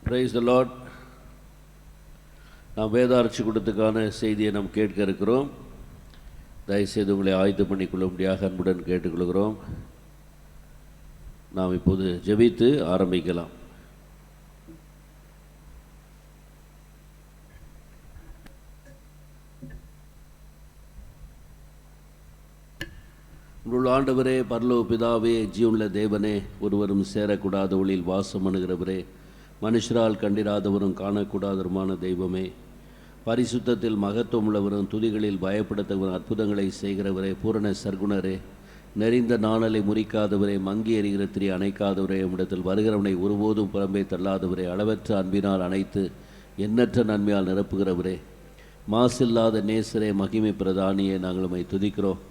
Praise the Lord. நாம் வேதாராய்ச்சி கூட்டத்துக்கான செய்தியை நாம் கேட்க இருக்கிறோம். தயவுசெய்து உங்களை ஆயத்தம் பண்ணிக்கொள்ளும்படியாக அன்புடன் கேட்டுக்கொள்கிறோம். நாம் இப்போது ஜெபித்து ஆரம்பிக்கலாம். உங்கள் ஆண்டவரே, பரலோக பிதாவே, ஜீவனுள்ள தேவனே, ஒருவரும் சேரக்கூடாத ஒளியில் வாசம் பண்ணுகிறவரே, மனுஷரால் கண்டிராதவரும் காணக்கூடாதவருமான தெய்வமே, பரிசுத்தத்தில் மகத்துவம் உள்ளவரும் துதிகளில் பயப்படுத்தவரும் அற்புதங்களை செய்கிறவரே, பூரண சர்க்குணரே, நெறிந்த நாணலை முறிக்காதவரே, மங்கி எறிகிற திரி அணைக்காதவரே, உம்மிடத்தில் வருகிறவனை ஒருபோதும் புறம்பே தள்ளாதவரே, அளவற்ற அன்பினால் அணைத்து எண்ணற்ற நன்மையால் நிரப்புகிறவரே, மாசில்லாத நேசரே, மகிமை பிரதானியே, நாங்கள் உம்மை துதிக்கிறோம்.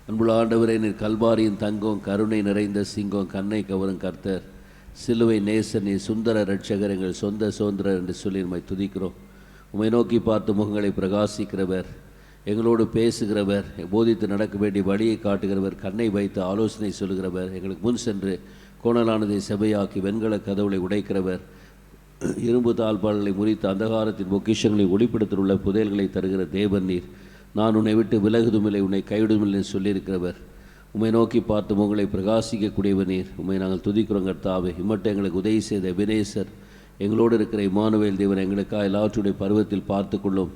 அன்புள்ள ஆண்டவரே, நீர் கல்வாரியின் தங்கம், கருணை நிறைந்த சிங்கம், கண்ணை கவரும் கர்த்தர், சிலுவை நேசர், நீ சுந்தர ரட்சகர், எங்கள் சொந்த சுதந்திரர் என்று சொல்லி நம்மை துதிக்கிறோம். உம்மை நோக்கி பார்த்து முகங்களை பிரகாசிக்கிறவர், எங்களோடு பேசுகிறவர், போதித்து நடக்க வேண்டிய வழியை காட்டுகிறவர், கண்ணை வைத்து ஆலோசனை சொல்கிறவர், எங்களுக்கு முன் சென்று கோணலானதை செவையாக்கி வெண்கல கதவுளை உடைக்கிறவர், இரும்பு தாழ்பால்களை முறித்து அந்தகாரத்தின் பொக்கிஷங்களை ஒளிப்படுத்தியுள்ள புதையல்களை தருகிற தேவன் நீர். நான் உன்னை விட்டு விலகுதுமில்லை, உன்னை கைவிடுமில்லை சொல்லியிருக்கிறவர். உம்மை நோக்கி பார்த்து உங்களை பிரகாசிக்கக்கூடியவர் நீர். உம்மை நாங்கள் துதிக்கிறோம் கர்த்தாவே. இம்மட்டும் எங்களுக்கு உதவி செய்த எபினேசர், எங்களோடு இருக்கிற இம்மானுவேல் தேவன், எங்களுக்காக எல்லாற்றுடைய பருவத்தில் பார்த்து கொள்ளும்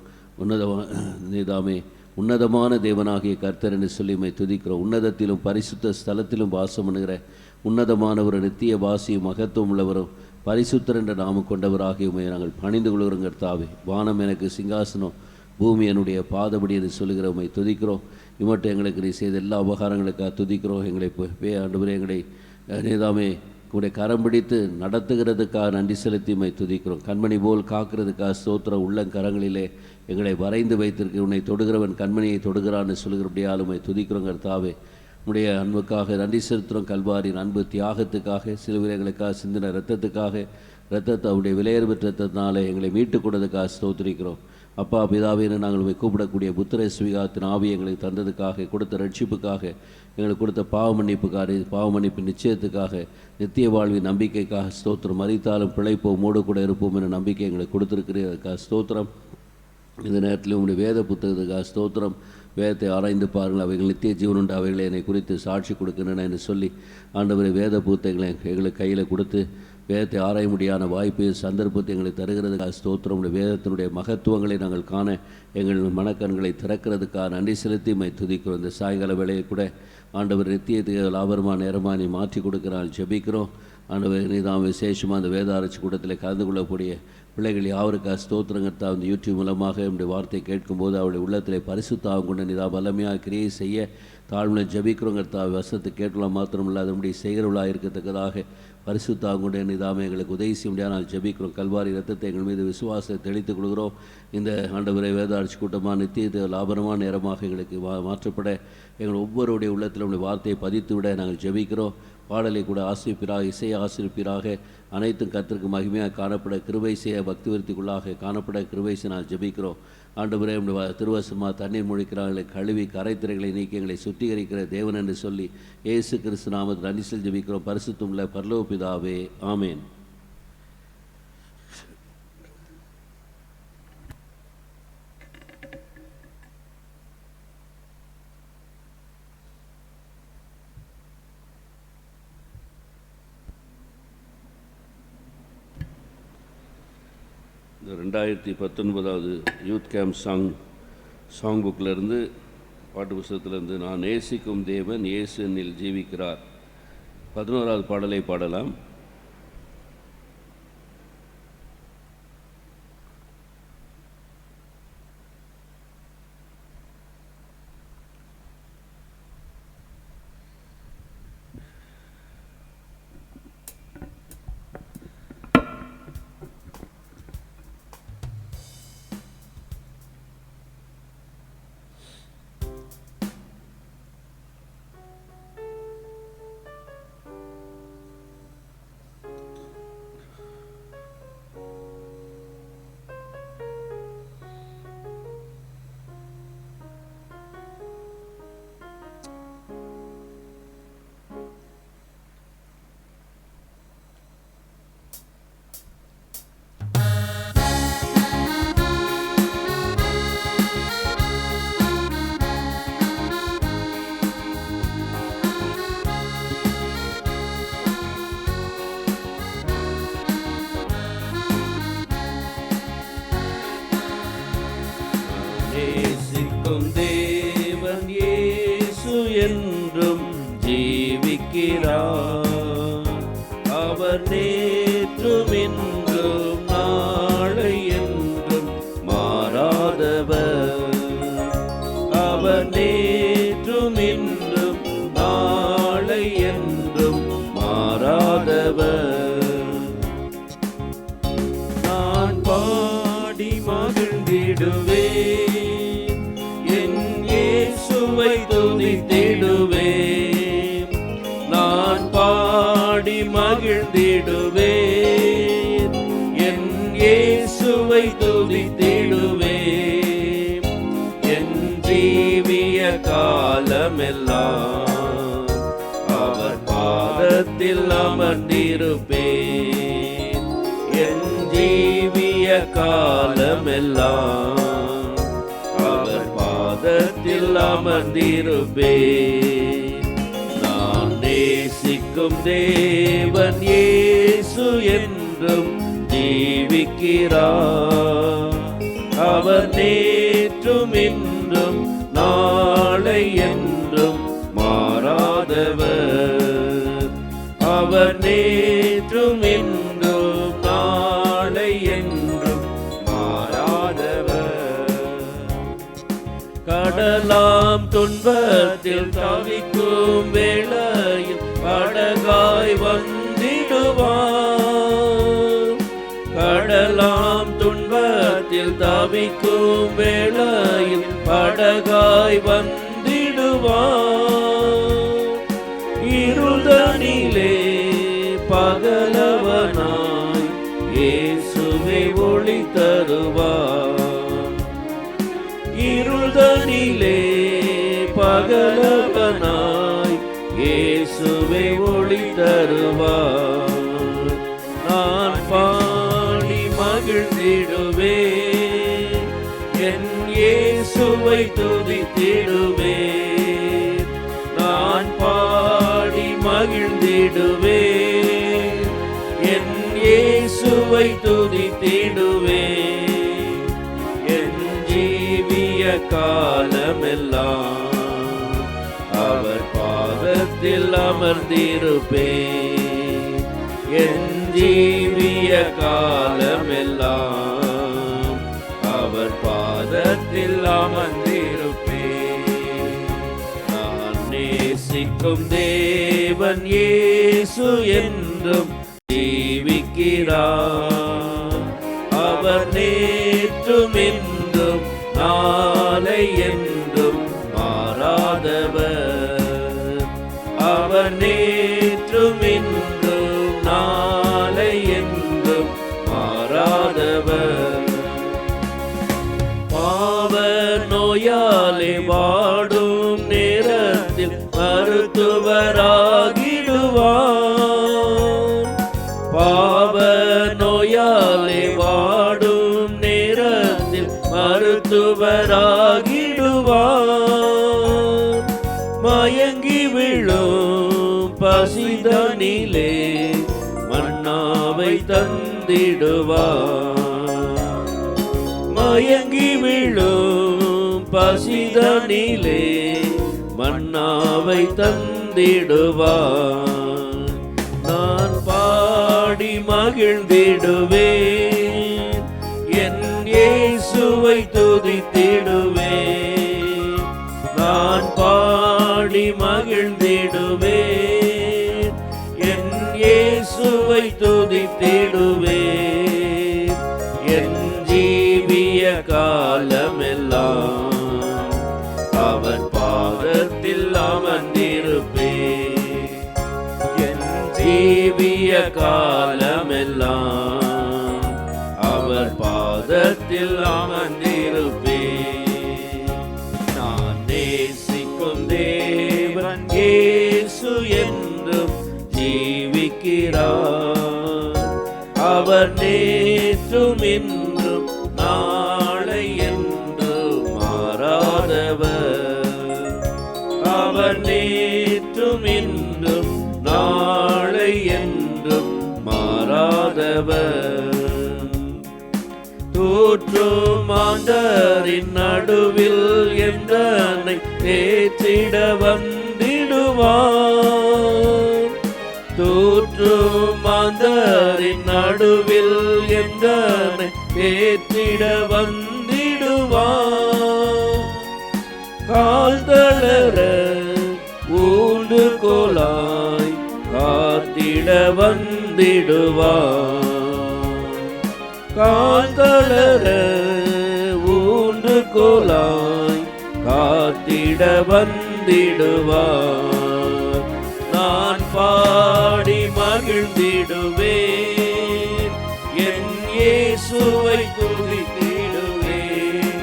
நீதாமே உன்னதமான தேவனாகிய கர்த்தர் என்று சொல்லி உம்மை துதிக்கிறோம். உன்னதத்திலும் பரிசுத்த ஸ்தலத்திலும் வாசம் பண்ணுகிற உன்னதமானவர், நித்திய வாசியும் மகத்துவம் உள்ளவரும் பரிசுத்தர் என்ற நாமம் கொண்டவராகிய உம்மை நாங்கள் பணிந்து கொள்கிறோம் கர்த்தாவே. வானம் எனக்கு சிங்காசனம், பூமி என்னுடைய பாதபடி என்று சொல்லுகிற உம்மை துதிக்கிறோம். இம்மட்டும் எங்களுக்கு நீ செய்த எல்லா உபகாரங்களுக்காக துதிக்கிறோம். எங்களை ஆண்டவரே, எங்களை நீதாமே உடைய கரம் பிடித்து நடத்துகிறதுக்காக நன்றி செலுத்தி உம்மை துதிக்கிறோம். கண்மணி போல் காக்கிறதுக்காக ஸ்தோத்திரம். உள்ளங்கரங்களிலே எங்களை வரைந்து வைத்திருக்க உன்னை தொடுகிறவன் கண்மணியை தொடுகிறான்னு சொல்லுகிறபடியால் உம்மை துதிக்கிறோம் கர்த்தாவே. உடைய அன்புக்காக நன்றி செலுத்துகிறோம். கல்வாரின் அன்பு தியாகத்துக்காக, சிலுவையில் எங்களுக்காக சிந்தின இரத்தத்துக்காக, இரத்தத்தை அவருடைய விலையேறு இரத்தத்தினாலே எங்களை மீட்டுக் கொண்டதுக்காக ஸ்தோத்திரிக்கிறோம். அப்பா பிதாவின்னு நாங்கள் கூப்பிடக்கூடிய புத்திர சுவிகாரத்தின் ஆவி எங்களுக்கு தந்ததுக்காக, கொடுத்த ரட்சிப்புக்காக, எங்களுக்கு கொடுத்த பாவ மன்னிப்பு நிச்சயத்துக்காக, நித்திய வாழ்வின் நம்பிக்கைக்காக ஸ்தோத்திரம். மரித்தாலும் பிழைப்போம், மூடு கூட இருப்போம் என்ற நம்பிக்கை எங்களுக்கு கொடுத்துருக்கிறதுக்காக ஸ்தோத்திரம். இந்த நேரத்தில் உங்களுடைய வேத புத்தகத்துக்காக ஸ்தோத்திரம். வேதத்தை ஆராய்ந்து பாருங்கள், அவைகள் நித்திய ஜீவனுண்டு, அவைகளை என்னை குறித்து சாட்சி கொடுக்கின்றன என்று சொல்லி ஆண்டவரை வேத புத்தகங்களை எங்களுக்கு கையில் கொடுத்து வேதத்தை ஆராய முடியாத வாய்ப்பு சந்தர்ப்பத்தை எங்களுக்கு தருகிறதுக்காக ஸ்தோத்திரம். வேதத்தினுடைய மகத்துவங்களை நாங்கள் காண எங்கள் மனக்கண்களை திறக்கிறதுக்காக நன்றி செலுத்தி மை துதிக்கிறோம். இந்த சாயங்கால வேளையை கூட ஆண்டவர் நித்திய லாபரமான நேரமாக நீ மாற்றி கொடுக்கிறாள் ஜெபிக்கிறோம். ஆண்டவர் நீ தான் விசேஷமாக அந்த வேதாராய்ச்சி கூட்டத்தில் கலந்து கொள்ளக்கூடிய பிள்ளைகள் யாருக்காக ஸ்தோத்திரங்கத்தா அந்த யூடியூப் மூலமாக என்னுடைய வார்த்தையை கேட்கும்போது அவருடைய உள்ளத்தில் பரிசுத்தாவும் கொண்டு நீதான் வல்லமையாக கிரியை செய்ய தாழ்வுல ஜபிக்கிறோங்கிறதா வசத்தை கேட்கலாம் மாத்திரமில்லை, அதனுடைய செய்கிறவளாக இருக்கத்தக்கதாக பரிசுத்தாவும் கொண்டு நீதாமே எங்களுக்கு உதவி செய்ய முடியாது நான் ஜபிக்கிறோம். கல்வாரி ரத்தத்தை எங்கள் மீது விசுவாசத்தை தெளித்துக் கொள்கிறோம். இந்த ஆண்டவரை வேதாராய்ச்சி கூட்டமாக நித்திய லாபரமான நேரமாக எங்களுக்கு மாற்றப்பட எங்கள் ஒவ்வொருடைய உள்ளத்தில் உடைய வார்த்தையை பதித்து விட நாங்கள் ஜபிக்கிறோம். பாடலை கூட ஆசிரியப்பிறாக, இசையை ஆசிரியப்பிறாக, அனைத்தும் கர்த்தருக்கு மகிமையாக காணப்பட கிருபை செய்ய பக்தி விருத்திக்குள்ளாக காணப்பட கிருபை செய்ய நான் ஜபிக்கிறோம். ஆண்டவரே, திருவசமாக தண்ணீர் முழிக்கிறார்களை கழுவி கரைத்திரைகளை நீக்கி எங்களை சுத்திகரிக்கிற தேவன் என்று சொல்லி இயேசு கிறிஸ்து நாமத்தில் நன்றி செலுத்தி ஜபிக்கிறோம். பரிசுத்தமுள்ள பரலோக பிதாவே, ஆமேன். இந்த 2019 யூத் கேம்ப் சாங் புக்கிலேருந்து, பாட்டு புத்தகத்திலேருந்து, நான் நேசிக்கும் தேவன் இயேசு என்னில் ஜீவிக்கிறார் 11வது பாடலை பாடலாம். ஜீவிக்கிறார். அவர் நேற்றும் இன்றும் நாளை என்றும் மாறாதவர். அவர் நேற்றும் இன்றும் நாளை என்றும் மாறாதவர். நான் பாடி மகிழ்ந்திடுவேன், என் இயேசுவை துதித்திடுவேன். நான் பாடி மகிழ்ந்திடுவேன், என் இயேசுவை துதித்திடுவேன். என் ஜீவிய காலமெல்லாம் அவர் பாதத்தில் அமர்ந்திருப்பேன். என் ஜீவிய காலமெல்லாம் அவர் பாதத்தில் அமர்ந்திருப்பேன். நான் நேசிக்கும் தேவன் இயேசு என்றும் ஜீவிக்கிறார். அவர் நேற்றும் இன்றும் நாளை என்றும் மாறாதவர். அவர் நேற்றும் இன்றும் நாளை என்றும் மாறாதவர். கடலாம் துன்பத்தில் தவிக்கும் வேளையில் படகாய் வந்திடுவார். கடலாம் துன்பத்தில் தவிக்கும் வேளையில் படகாய் வந்திடுவார். இருதனிலே பகலவனாய் இயேசுவே ஒளி தருவார். இருதனிலே பகலவனாய் இயேசுவே ஒளி தருவார். நான் பாடி மகிழ்ந்திடுவேன், என் இயேசுவை துதித்திடுவேன். நான் பாடி மகிழ்ந்திடுவேன், என் இயேசுவை துதித்திடுவேன். என் ஜீவிய காலமெல்லாம் அவர் பாதத்தில் அமர்ந்திருப்பேன். என் ஜீவிய காலமெல்லாம் அவர் பாதத்தில் அமர்ந்திருப்பேன். நான் நேசிக்கும் தேவன் இயேசு என்றும் ஜீவிக்கிறார். அவர் நேற்றும் இன்றும் நாளை என்றும் மாறாதவர். அவர் நேற்றும் இன்றும் நாளை என்றும் மாறாதவர். பாவ நோயாலே வாடும் நேரத்தில் மருத்துவராகிடுவார். பாவ நோயாலே வாடும் நேரத்தில் மருத்துவராகிடுவார். மயங்கி விழும் பசிதனிலே மன்னாவை தந்திடுவார். மயங்கி விழும் பசிதனிலே மன்னாவை தந்திடுவார். நான் பாடி மகிழ்ந்திடுவேன், என் இயேசுவை துதித்திடுவேன். நான் பாடி மகிழ்ந்திடுவேன், என் இயேசுவை துதித்திடுவேன். என் ஜீவிய காலமெல்லாம் அவர் பாதத்தில் அமர்ந்திருப்பேன். என் ஜீவிய காலமெல்லாம் அவர் பாதத்தில் அமர்ந்திருப்பேன். நான் நேசிக்கும் தேவன் இயேசு என்றும் ஜீவிக்கிறார். அவர் நேற்றும் இன்றும் நாளை என்றும் மாறாதவர். அவர் நேற்றும் இன்றும் நாளை என்றும் மாறாதவர். தூற்றும் மாந்தரின் நடுவில் என்றனை தேற்றிட வந்திடுவார். தேற்றிட வந்திடுவார். கால் தளர ஊன்றுகோலாய் காத்திட வந்திடுவார். கால் தளர ஊன்றுகோலாய் காத்திட வந்திடுவார். நான் பாடி மகிழ்ந்திடுவேன், என் இயேசுவை துதித்திடுவேன்.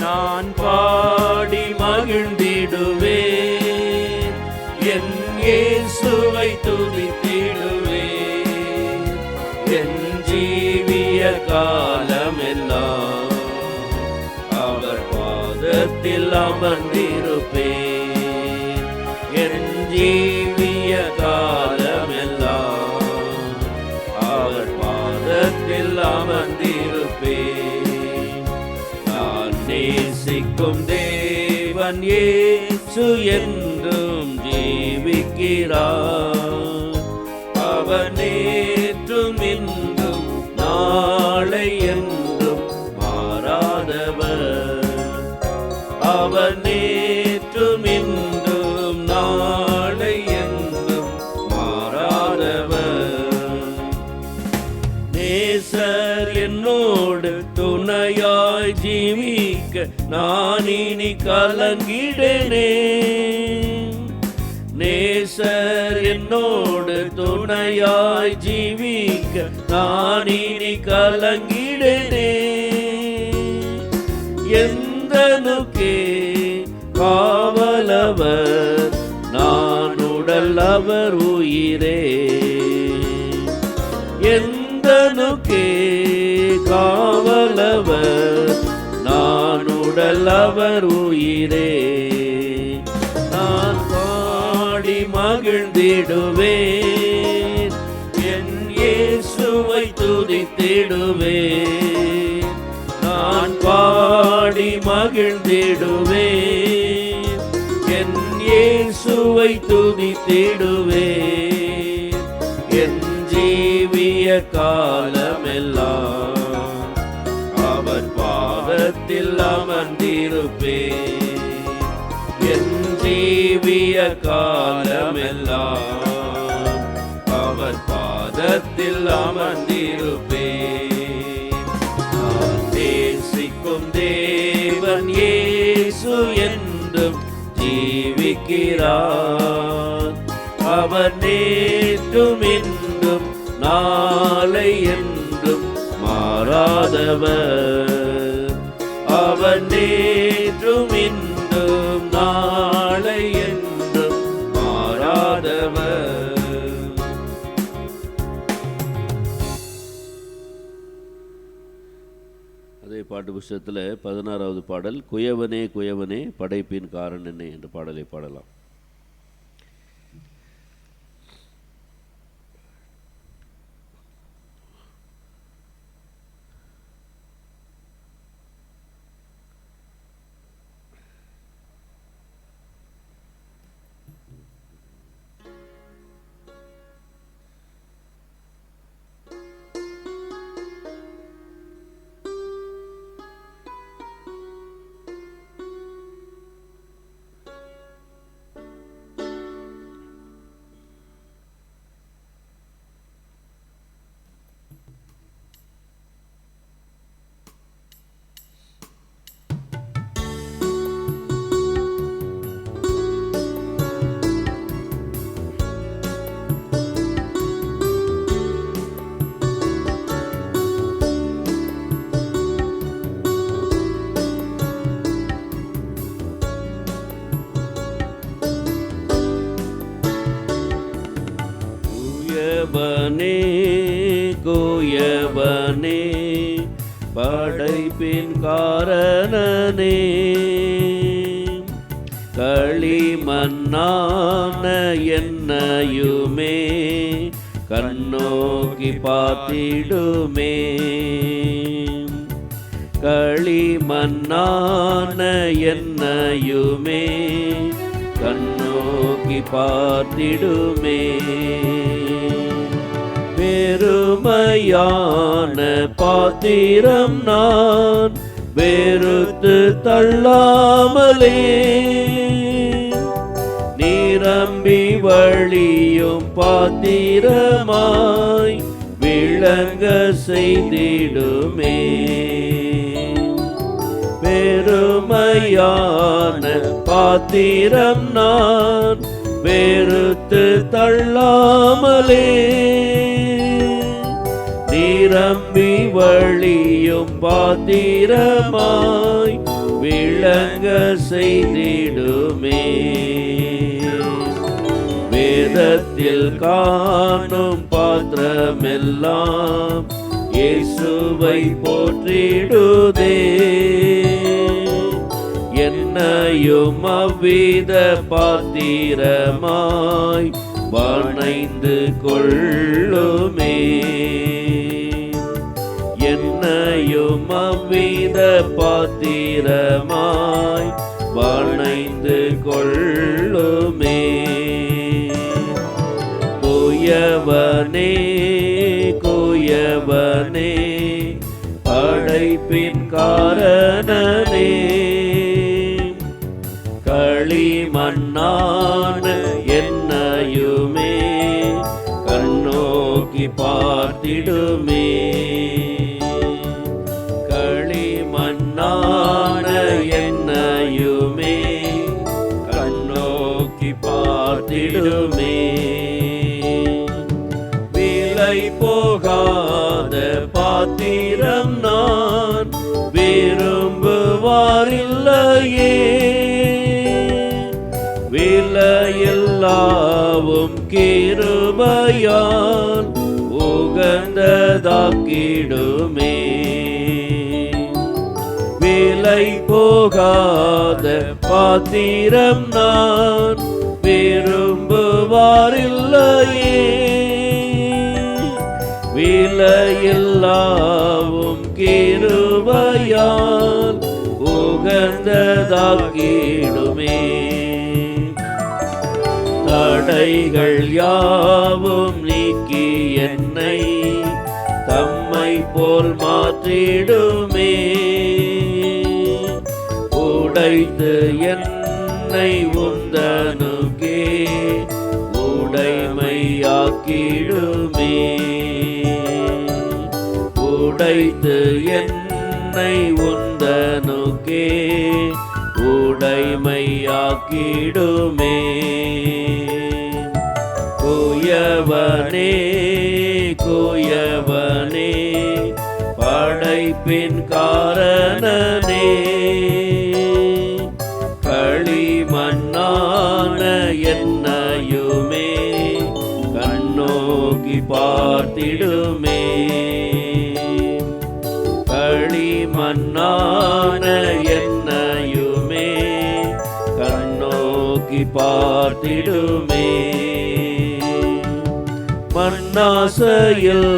நான் பாடி மகிழ்ந்திடுவேன், என் இயேசுவை துதித்திடுவேன். என் ஜீவிய காலமெல்லாம் அவர் பாதத்தில் அமர்ந்திருப்பேன். என் ஜீவிய காலமெல்லாம் அவர் பாதத்தில் அமர்ந்திருப்பேன். நான் நேசிக்கும் தேவன் இயேசு என்றும் ஜீவிக்கிறார். அவர் நேற்றும் இன்றும் நாளை என்றும் மாறாதவர். அவர் நேற்றும் இன்றும் நாளை என்றும் மாறாதவர். நேசர் என்னோடு துணையாய் ஜீவிக்க நான் இனி கலங்கிடனே. நேசர் என்னோடு துணையாய் ஜீவிக்க நான் இனி கலங்கிடனே. எந்தனுக்கே காவலவர் நான் உடல் அவர் உயிரே. எந்தனுக்கே காவலவர் நான் உடல் அவர் உயிரே. நான் பாடி மகிழ்ந்திடுவேன், என் இயேசுவை துதித்திடுவேன். நான் பாடி மகிழ்ந்திடுவேன், என் இயேசுவை துதித்திடுவேன். என் ஜீவிய காலமெல்லாம் அவர் பாதத்தில் அமர்ந்திருப்பேன். என் ஜீவிய காலமெல்லாம் அவர் பாதத்தில் அமர்ந்திருப்பேன். நான் நேசிக்கும் தேவன் இயேசு என்றும் ஜீவிக்கிறார். அவர் நேற்றும் இன்றும் நாளை என்றும் மாறாதவர். அவர் நேற்றும் இன்றும் நாளை என்றும் மாறாதவர். அதே பாட்டு புஸ்தகத்தில் 16வது பாடல், குயவனே குயவனே படைப்பின் காரணனே என்ற பாடலை பாடலாம். குயவனே குயவனே படைப்பின் காரணனே, களிமண்ணான என்னையுமே கண்ணோக்கி பார்த்திடுமே. களிமண்ணான என்னையுமே கண்ணோக்கி பார்த்திடுமே. வெறுமையான பாத்திரம் நான் வெறுத்து தள்ளாமலே நிரம்பி வழியும் பாத்திரமாய் விளங்க செய்திடுமே. வெறுமையான பாத்திரம் நான் வெறுத்து தள்ளாமலே நிரம்பி வழியும் பாத்திரமாய் விளங்க செய்திடுமே. வேதத்தில் காணும் பாத்திரமெல்லாம் இயேசுவை போற்றிடுதே. என்னையும் அவ்வித பாத்திரமாய் வணைந்து கொள்ளுமே. என்னையும் அவ்வித பாத்திரமாய் வணைந்து கொள்ளுமே. குயவனே குயவனே படைப்பின் காரணனே களிமண்ணான என்னையுமே கண்ணோக்கி பார்த்திடுமே. களிமண்ணான என்னையுமே கண்ணோக்கி பார்த்திடுமே. விலை போகாத பாத்திரம் நான் விரும்புவாரில்லையே. விலையில்லாவும் கிருபையால் உகந்ததாக்கிடுமே. விலை போகாத பாத்திரம் நான் விரும்புவாரில்லையே. விலையில்லாவும் கிருபையால் உகந்ததாக்கிடுமே. தடைகள் யாவும் நீக்கி என்னை தம்மை போல் மாற்றிடுமே. உடைத்து என்னை உந்தனுக்கே உடைமையாக்கிடுமே. உடைத்து என்னை உந்தனுக்கே உடைமையாக்கிடுமே. குயவனே குயவனே படைப்பின் காரணனே களிமண்ணான என்னையுமே கண்ணோக்கி பார்த்திடுமே. களிமண்ணான என்னையுமே கண்ணோக்கி பார்த்திடுமே. மண்ணாசையில்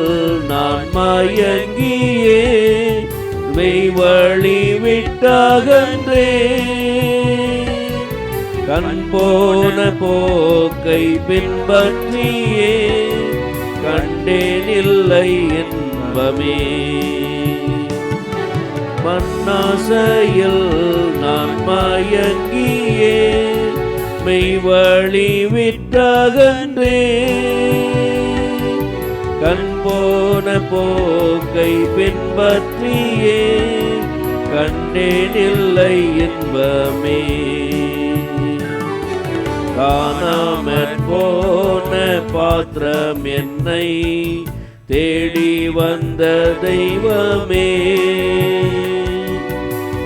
நான் மயங்கியே மெய்வழி விட்டகன்றே. கண் போன போக்கை பின்பற்றியே கண்டேனில்லை இன்பமே. மண்ணாசையில் நான் மயங்கியே மெய்வழி விட்டகன்றே. கண் போன போக்கை பின்பற்றியே கண்டேனில்லை இன்பமே. காணாமற் போன பாத்திரம் என்னை தேடி வந்த தெய்வமே.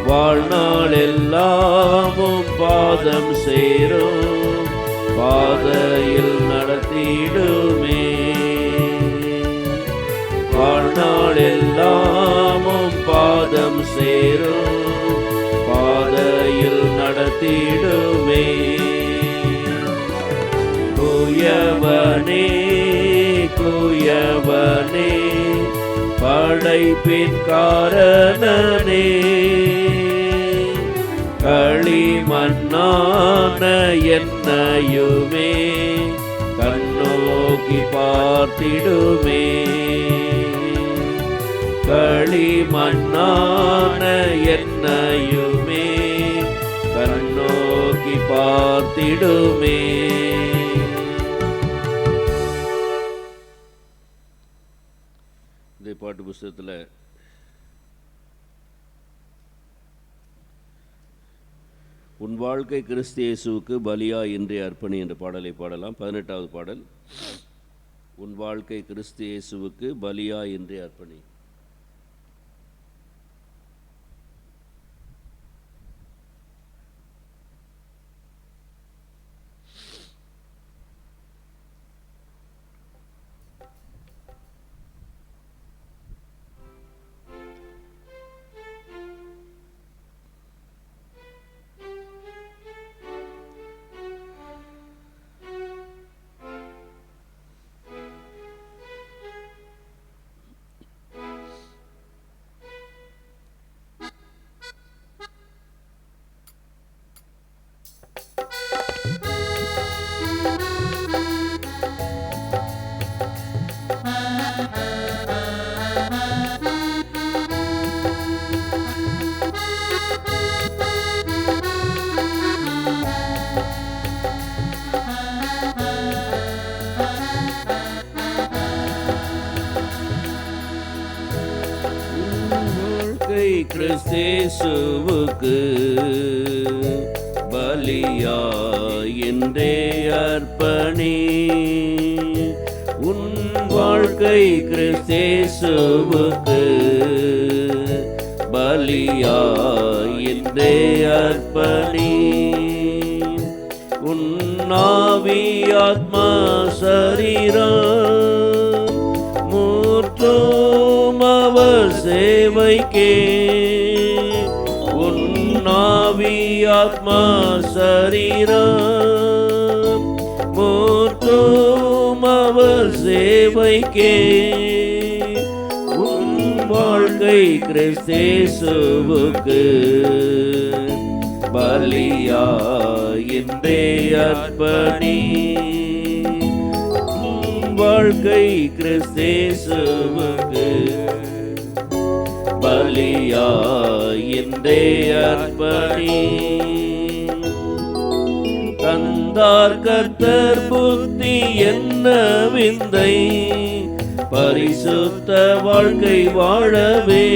வாழ்நாள் எல்லாமும் பாதம் சேரும் பாதையில் நடத்திடுமே. வாழ்நாள் எல்லாமும் பாதம் சேரும் பாதையில் நடத்திடுமே. குயவனே குயவனே படைப்பின் காரணனே களிமண்ணான என்னையுமே கண்ணோக்கி கண்ணோக்கி பார்த்திடுமே. களிமண்ணான என்னையுமே கண்ணோக்கி பார்த்திடுமே. இந்த பாட்டு புஸ்தகத்தில் உன் வாழ்க்கை கிறிஸ்து இயேசுவுக்கு பலியா இன்றே அர்ப்பணி என்ற பாடலை பாடலாம். 18வது பாடல். உன் வாழ்க்கை கிறிஸ்து இயேசுவுக்கு பலியா இன்றே அர்ப்பணி. கிறிஸ்து இயேசுவுக்கு பலியா இன்றே அர்ப்பணி. உன் வாழ்க்கை கிறிஸ்து இயேசுவுக்கு பலியா இன்றே அர்ப்பணி. உன் ஆவி ஆத்மா சரீரம் மூற்றும் அவர் சேவைக்கே. உன் ஆவி ஆத்மா சரீரம் மூற்றும் அவர் சேவைக்கே. உன் வாழ்க்கை கிறிஸ்து இயேசுவுக்கு பலியா இன்றே அர்ப்பணி. வாழ்க்கை கிறிஸ்து இயேசுவுக்கு பலியா இன்றே அர்ப்பணி. தந்தார் கர்த்தர் புத்தி என்ன விந்தை பரிசுத்த வாழ்க்கை வாழவே.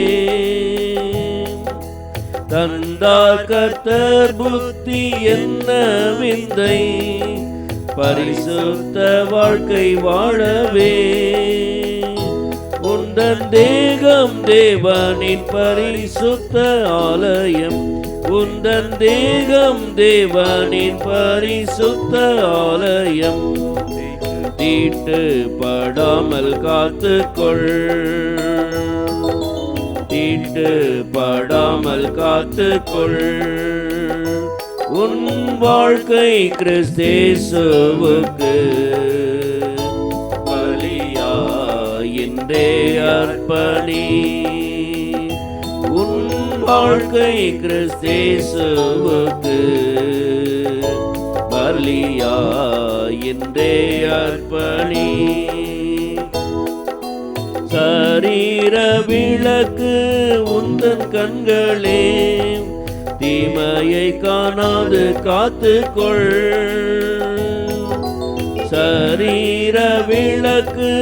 தந்தார் கர்த்தர் புத்தி என்ன விந்தை பரிசுத்த வாழ்க்கை வாழவே. உந்தன் தேகம் தேவனின் பரிசுத்த ஆலயம். உந்தன் தேகம் தேவனின் பரிசுத்த ஆலயம். தீட்டு படாமல் காத்துக்கொள். தீட்டு படாமல் காத்துக்கொள். உன் வாழ்க்கை கிறிஸ்து இயேசுவுக்கு பலியா இன்றே அர்ப்பணி. உன் வாழ்க்கை கிறிஸ்து இயேசுவுக்கு பலியா இன்றே அர்ப்பணி. சரீர விளக்கு உந்தன் கண்களே தீமையை காணாது காத்துக்கொள். சரீர விளக்கு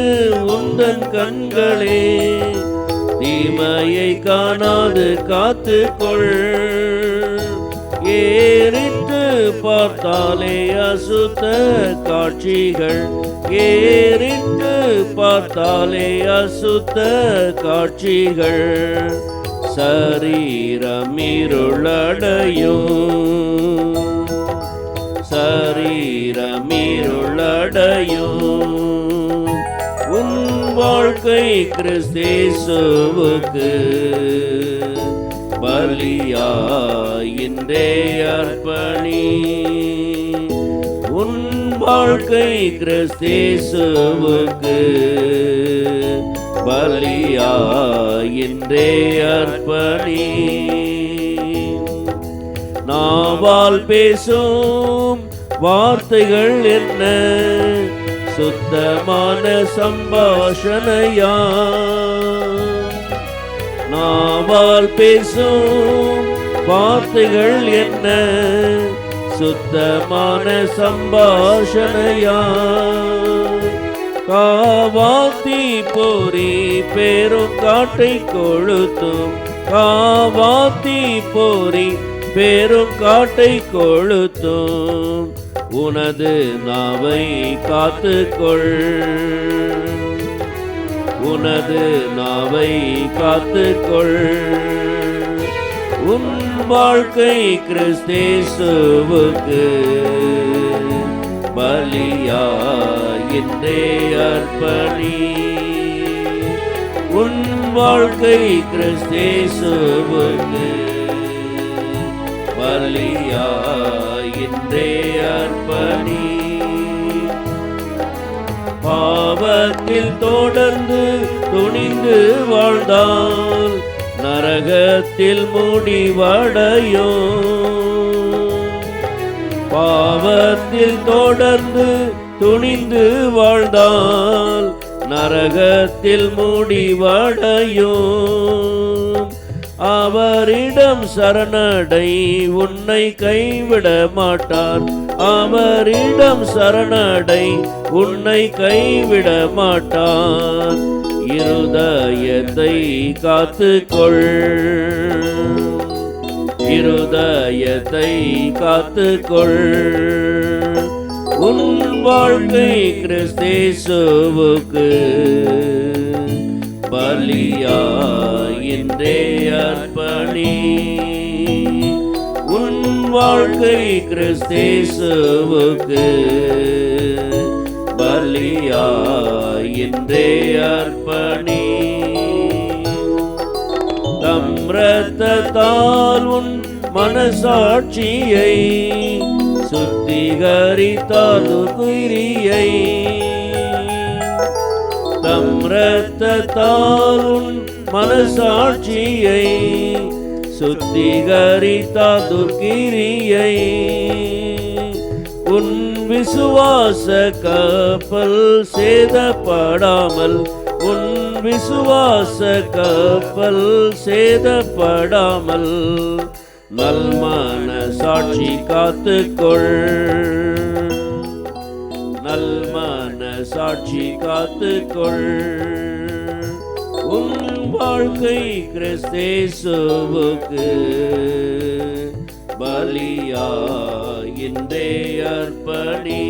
உந்தன் கண்களே தீமையை காணாது காத்துக்கொள். ஏறிட்டு பார்த்தாலே அசுத்த காட்சிகள். ஏறிட்டு பார்த்தாலே அசுத்த காட்சிகள். சரீரமிருளடையும். சரீரமிருளடையும். உன் வாழ்க்கை கிறிஸ்து இயேசுவுக்கு பலியா இன்றே அர்ப்பணி. உன் வாழ்க்கை கிறிஸ்து இயேசுவுக்கு பலியா இன்றே அர்ப்பணி. நாவால் பேசும் வார்த்தைகள் என்ன சுத்தமான சம்பாஷணையா நாவால் பேசும் வார்த்தைகள் என்ன சுத்தமான சம்பாஷணையா காவாத்தி போரி பெரும் காட்டை கொளுத்தும் காவாத்தி போரி பெரும் காட்டை கொளுத்தும் உனது நாவை காத்துக்கொள் உனது நாவை காத்துக்கொள் உன் வாழ்க்கை கிறிஸ்தேசுவுக்கு பலியாயின்றே அர்ப்பணி உன் வாழ்க்கை கிறிஸ்தேசுவுக்கு பலியாயின்றே அர்ப்பணி பாவத்தில் தொடர்ந்து துணிந்து வாழ்ந்தால் நரகத்தில் முடிவடையும் பாவத்தில் தொடர்ந்து துணிந்து வாழ்ந்தால் நரகத்தில் முடிவடையும் அவரிடம் சரணடை உன்னை கைவிட மாட்டார் அவரிடம் சரணடை உன்னை கைவிட மாட்டார் இருதயத்தை காத்துக்கொள் இருதயத்தை காத்துக்கொள் உன் வாழ்க்கை கிறிஸ்தேசுவுக்கு பலியாயின்றே அர்ப்பணி உன் வாழ்க்கை கிறிஸ்தேசுவுக்கு பலியாயின்றே அர்ப்பணி தம் இரத்தத்தால் உன் மனசாட்சியை சுத்திகரித்தாது குறியை தம் இரத்தத்தால் உன் மனசாட்சியை சுத்திகரித்தாது கிரியை உன் விசுவாச கப்பல் சேதப்படாமல் உன் விசுவாச கப்பல் சேதப்படாமல் நல்மன சாட்சி காத்துக்கொள் நல்மன சாட்சி காத்துக்கொள் உன் வாழ்க்கை கிறிஸ்தேசுவுக்கு பலியாயின்றே அர்ப்பணி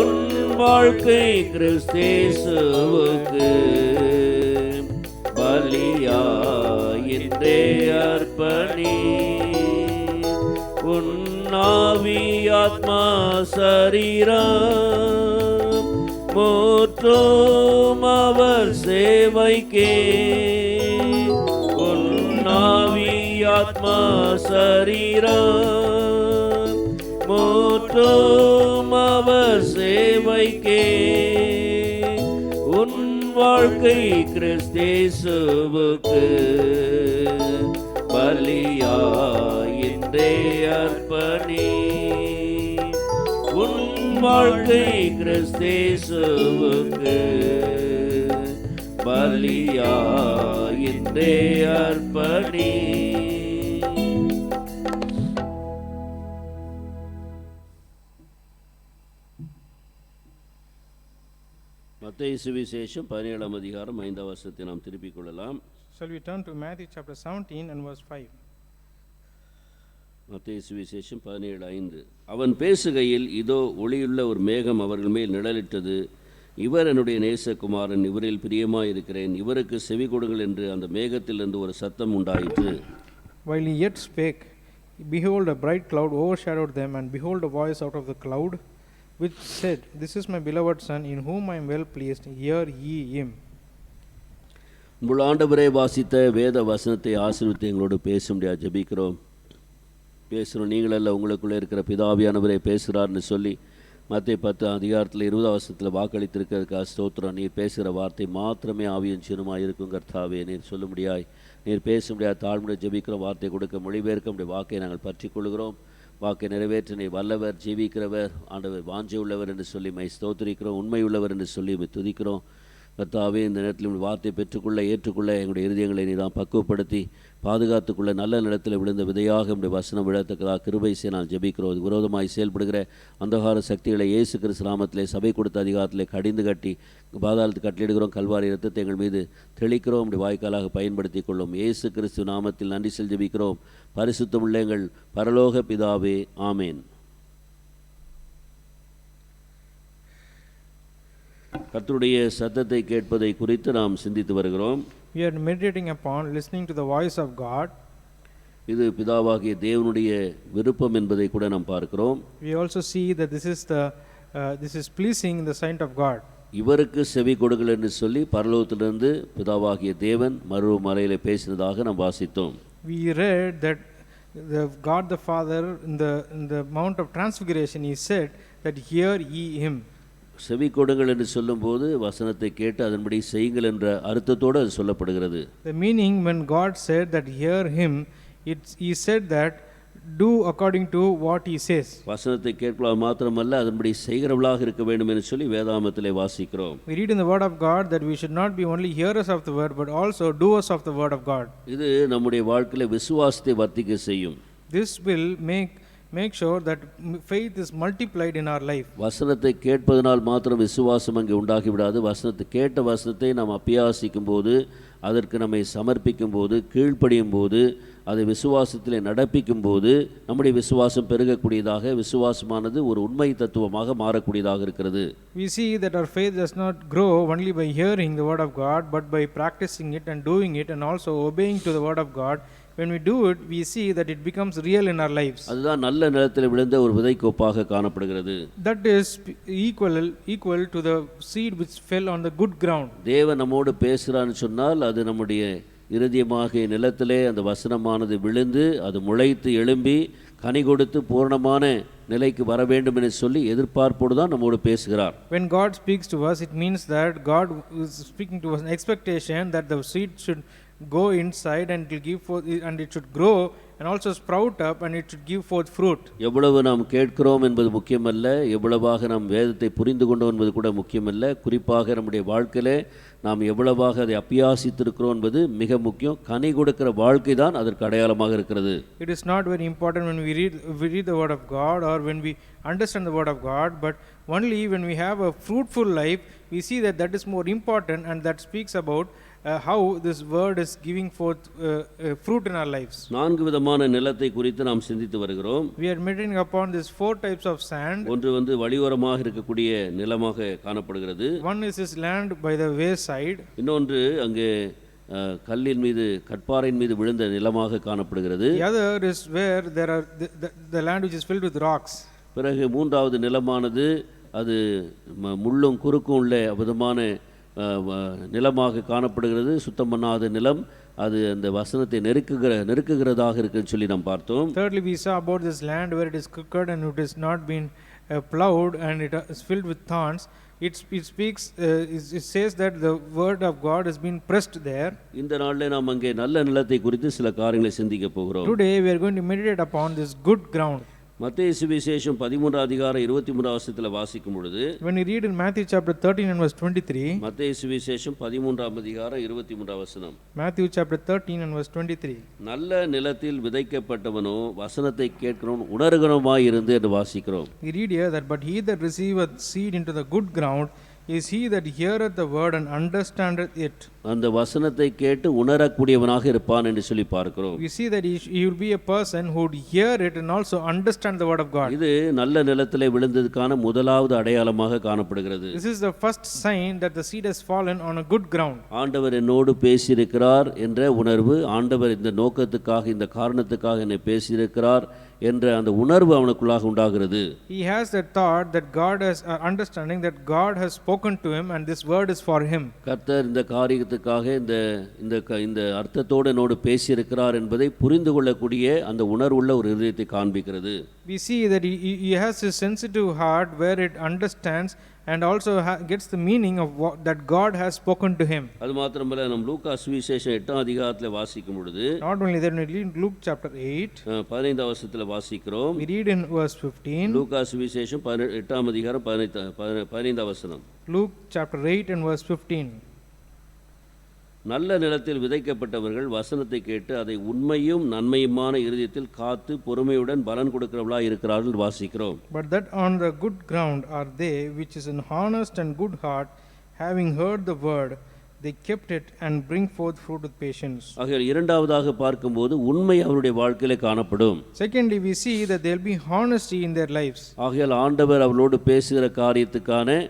உன் வாழ்க்கை கிறிஸ்தேசுவுக்கு பலியாயின்றே அர்ப்பணி உன் ஆவி ஆத்மா சரீரம் முற்றும் அவர் சேவைக்கே உன் ஆவி ஆத்மா சரீரம் முற்றும் அவர் சேவைக்கே உன் வாழ்க்கை கிறிஸ்தேசுவுக்கு பலியாயின்றே அர்ப்பணி உன் வாழ்க்கை கிறிஸ்தேசுவுக்கு பலியாயின்றே அர்ப்பணி மத்தேயு சுவிசேஷம் 17ஆம் அதிகாரம் 5ஆம் வசனத்தை நாம் திருப்பிக் கொள்ளலாம். Shall we turn to Matthew chapter 17 and verse 5? மத்தேயு சுவிசேஷம் 17:5. அவன் பேசுகையில் இதோ ஒளியுள்ள ஒரு மேகம் அவர்கள் மேல் நிழலிட்டது. இவர் என்னுடைய நேசகுமாரன், இவரில் பிரியமாயிருக்கிறேன், இவருக்கு செவி கொடுங்கள் என்று அந்த மேகத்திலிருந்து ஒரு சத்தம் உண்டாயிற்று. While he yet spake, behold, a bright cloud overshadowed them, and behold, a voice out of the cloud, which said, This is my beloved Son, in whom I am well pleased, hear ye him. உங்கள் ஆண்டவரே வாசித்த வேத வசனத்தை ஆசீர்வதித்து எங்களோடு பேசும்படியா ஜெபிக்கிறோம். பேசுகிறோம். நீங்களல்ல, உங்களுக்குள்ளே இருக்கிற பிதாவியானவரே பேசுகிறார்னு சொல்லி மத்தேயு 10 அதிகாரத்தில் 20 வசனத்தில் வாக்களித்திருக்கிறதுக்காக ஸ்தோத்திரம். நீர் பேசுகிற வார்த்தை மாத்திரமே ஆவியும் சிறுமாக இருக்கும் கர்த்தாவே. நீர் சொல்ல முடியாய், நீர் பேச முடியாது. தாழ்முறை ஜெபிக்கிறோம். வார்த்தை கொடுக்க மொழிபெயர்க்க முடிய வாக்கை நாங்கள் பற்றி கொள்கிறோம். வாக்கை நிறைவேற்ற நீ வல்லவர், ஜீவிக்கிறவர், ஆண்டவர் வாஞ்சை உள்ளவர் என்று சொல்லி மை ஸ்தோத்திரிக்கிறோம். உண்மை உள்ளவர் என்று சொல்லி துதிக்கிறோம். கர்த்தாவே, இந்த நேரத்தில் உங்கள் வார்த்தை பெற்றுக்கொள்ள ஏற்றுக்கொள்ள எங்களுடைய இருதயங்களை நீ தான் பக்குவப்படுத்தி பாதுகாத்துக்குள்ள நல்ல நிலத்தில் விழுந்த விதையாக உடைய வசனம் விழத்தக்கதாக கிருபை செய்ய நான் ஜெபிக்கிறோம். இது விரோதமாய் செயல்படுகிற அந்தகார சக்திகளை இயேசு கிறிஸ்து நாமத்திலே சபை கொடுத்த அதிகாரத்திலே கடிந்து கட்டி பாதாளத்துக்கு கட்டளிடுகிறோம். கல்வாரி இரத்தத்தை எங்கள் மீது தெளிக்கிறோம். உடைய வாய்க்காலாக பயன்படுத்தி கொள்ளும். இயேசு கிறிஸ்து நாமத்தில் நன்றி செல் ஜெபிக்கிறோம். பரிசுத்தமுள்ள எங்கள் பரலோக பிதாவே, ஆமேன். கர்த்தருடைய சத்தத்தை கேட்பதை குறித்து நாம் சிந்தித்து வருகிறோம். We are meditating upon listening to the voice of God. இது பிதாவாகிய தேவனுடைய விருப்பம் என்பதை கூட நாம் பார்க்கிறோம். We also see that this is pleasing in the sight of God. இவருக்கு செவி கொடுங்கள் என்று சொல்லி பரலோகத்திலிருந்து பிதாவாகிய தேவன் மறு மலையிலே பேசினதாக நாம் வாசித்தோம். We read that God the Father in the Mount of Transfiguration, he said that hear ye him. செவி கொடுங்கள் என்று சொல்லும்போது வசனத்தை கேட்டு அதன்படி செய்யுங்கள் என்ற அர்த்தத்தோடு அது சொல்லப்படுகிறது. The meaning when God said that hear him, he said that do according to what he says. வசனத்தை கேட்கலாம் மாத்திரமல்ல, அதன்படி செய்கிறவர்களாக இருக்க வேண்டும் என்று சொல்லி வேதாகமத்திலே வாசிக்கிறோம். We read in the word of God that we should not be only hearers of the word but also doers of the word of God. இது நம்முடைய வாழ்க்கையிலே விசுவாசத்தை வர்த்திக்க செய்யும். This will make sure that faith is multiplied in our life. வசனத்தை கேட்பதனால் மாத்திரம் விசுவாசம் அங்கே உண்டாகி விடாது. வசனத்தை கேட்ட வசனத்தை நாம் அபியாசிக்கும் போது, அதற்கு நம்மை சமர்ப்பிக்கும் போது, கீழ்ப்படியும் போது, அதை விசுவாசத்திலே நடப்பிக்கும் போது நம்முடைய விசுவாசம் பெருகக்கூடியதாக, விசுவாசமானது ஒரு உண்மை தத்துவமாக மாறக்கூடியதாக இருக்கிறது. We see that our faith does not grow only by hearing the word of God but by practicing it and doing it and also obeying to the word of God. When we do it, we see that it becomes real in our lives. அதுதான் நல்ல நிலத்தில் விழுந்த ஒரு விதைக்கோப்பாக காணப்படுகிறது. That is equal to the seed which fell on the good ground. தேவன் நம்மோடு பேசுகிறான்னு சொன்னால் அது நம்முடைய இருதயமாகிய நிலத்திலே அந்த வசனமானது விழுந்து அது முளைத்து எழும்பி கனி கொடுத்து பூரணமான நிலைக்கு வர வேண்டும் என்று சொல்லி எதிர்பார்ப்போடு தான் நம்மோடு பேசுகிறார். When God speaks to us, it means that God is speaking to us an expectation that the seed should go inside and it will give forth, and it should grow and also sprout up and it should give forth fruit. எவ்வளவு நாம் கேட்கிறோம் என்பது முக்கியமல்ல, எவ்வளவாக நாம் வேதத்தை புரிந்து கொண்டோம் என்பது கூட முக்கியமல்ல. குறிப்பாக நம்முடைய வாழ்க்கையிலே நாம் எவ்வளவாக அதை அபியாசித்திருக்கிறோம் என்பது மிக முக்கியம். கனி கொடுக்கிற வாழ்க்கை தான் அதற்கு அடையாளமாக இருக்கிறது. It is not very important when we read the word of God or when we understand the word of God, but only when we have a fruitful life we see that is more important, and that speaks about how this word is giving forth fruit in our lives. நான்கு விதமான நிலத்தை குறித்து நாம் சிந்தித்து வருகிறோம். We are meditating upon these 4 types of sand. ஒன்று வழியோரமாக இருக்கக்கூடிய நிலமாக காணப்படுகிறது. One is this land by the wayside. இன்னொன்று அங்கே கல்லின் மீது கற்பாறையின் மீது விழுந்த நிலமாக காணப்படுகிறது. The other is where there are the land which is filled with rocks. பிறகு மூன்றாவது நிலமானது அது முள்ளும் குறுக்கும் உள்ள விதமான நிலமாக காணப்படுகிறது. சுத்தம் பண்ணாத நிலம், அது அந்த வசனத்தை நெருக்குகிறதாக இருக்குன்னு சொல்லி நாம் பார்த்தோம். Thirdly, we saw about this land where it is crooked and it has not been plowed and it is filled with thorns. It says that the word of God has been pressed there. இந்த நாளிலே நாம் அங்கே நல்ல நிலத்தை குறித்து சில காரியங்களை சிந்திக்க போகிறோம். Today we are going to meditate upon this good ground. மத்தேயு சுவிசேஷம் 13:23 வாசிக்கும் பொழுது, when we read in Matthew chapter 13 and verse 23, மத்தேயு சுவிசேஷம் 13:23 Matthew chapter 13 and verse 23, நல்ல நிலத்தில் விதைக்கப்பட்டவனோ வசனத்தை கேட்கிறவன் உணர்கிறவனாய் இருந்து என்று வாசிக்கிறோம். we read here that but he that receiveth seed into the good ground is he that heareth the word and understandeth it. அந்த வசனத்தை கேட்டு உணரக்கூடியவனாக இருப்பான் என்று சொல்லி பார்க்கிறோம். We see that he will be a person who would hear it and also understand the word of God. இது நல்ல நிலத்திலே விழுந்ததுக்கான முதலாவது அடையாளமாக காணப்படுகிறது. This is the first sign that the seed has fallen on a good ground. ஆண்டவர் என்னோடு பேசியிருக்கிறார் என்ற உணர்வு, ஆண்டவர் இந்த நோக்கத்துக்காக இந்த காரணத்துக்காக என்னை பேசியிருக்கிறார் என்ற அந்த உணர்வு அவனுக்குள்ளாக உண்டாகிறது. He has that thought that God has understanding that God has spoken to him and this word is for him. கர்த்தர் இந்த காரியத்துக்காக இந்த அர்த்தத்தோடு என்னோடு பேசியிருக்கிறார் என்பதை புரிந்து கொள்ளக்கூடிய அந்த உணர்வுள்ள ஒரு இதயத்தை காண்பிக்கிறது. We see that he has a sensitive heart where it understands and also gets the meaning of that God has spoken to him. அது மாத்திரமல்ல, நம் லூக்கா சுவிசேஷம் 8ஆம் அதிகாரத்தில் வாசிக்கும் பொழுது Not only that, when we read Luke chapter 8, 15ஆம் வசனத்தில் வாசிக்கிறோம். we read in verse 15. லூக்கா சுவிசேஷம் 8ஆம் அதிகாரம் 15ஆம் வசனம். Luke chapter 8 and verse 15. நல்ல நிலத்தில் விதைக்கப்பட்டவர்கள் வசனத்தை கேட்டு அதை உண்மையும் நன்மையுமான இருதயத்தில் காத்து பொறுமையுடன் பலன் கொடுக்கிறவர்களாக இருக்கிறார்கள் வாசிக்கிறோம். But that on the good ground are they which is an honest and good heart, having heard the word, they kept it and bring forth fruit with patience. ஆகையால் இரண்டாவதாக பார்க்கும்போது உண்மை அவருடைய வாழ்க்கையிலே காணப்படும். Secondly, we see that there will be honesty in their lives. ஆகையால் ஆண்டவர் அவர்களோடு பேசுகிற காரியத்துக்கான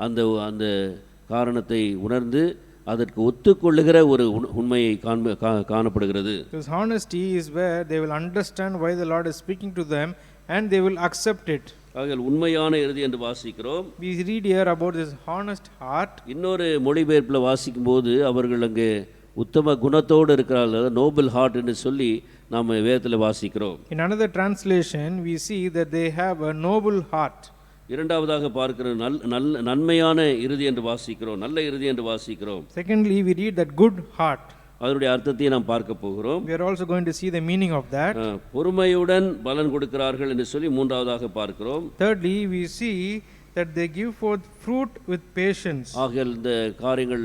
அந்த காரணத்தை உணர்ந்து அதற்கு ஒத்துக்கொள்ளுகிற ஒரு உண்மையை காணப்படுகிறது. This honesty is where they will understand why the Lord is speaking to them and they will accept it. ஆகையால் உண்மையான இருதயம் என்று வாசிக்கிறோம். We read here about this honest heart. இன்னொரு மொழிபெயர்ப்பில் வாசிக்கும்போது அவர்கள் அங்கே உத்தம குணத்தோடு இருக்கிறார்கள், நோபல் ஹார்ட் என்று சொல்லி நாம் வேதத்தில் வாசிக்கிறோம். In another translation we see that they have a noble heart. இரண்டாவதாக பார்க்கிற நன்மையான இறுதி என்று வாசிக்கிறோம், நல்ல இறுதி என்று வாசிக்கிறோம். Secondly, we read that good heart. அதனுடைய அர்த்தத்தை நாம் பார்க்க போகிறோம். We are also going to see the meaning of that. பொறுமையுடன் பலன் கொடுக்கிறார்கள் என்று சொல்லி மூன்றாவதாக பார்க்கிறோம். Thirdly, we see that they give forth fruit with patience. ஆகையால் இந்த காரியங்கள்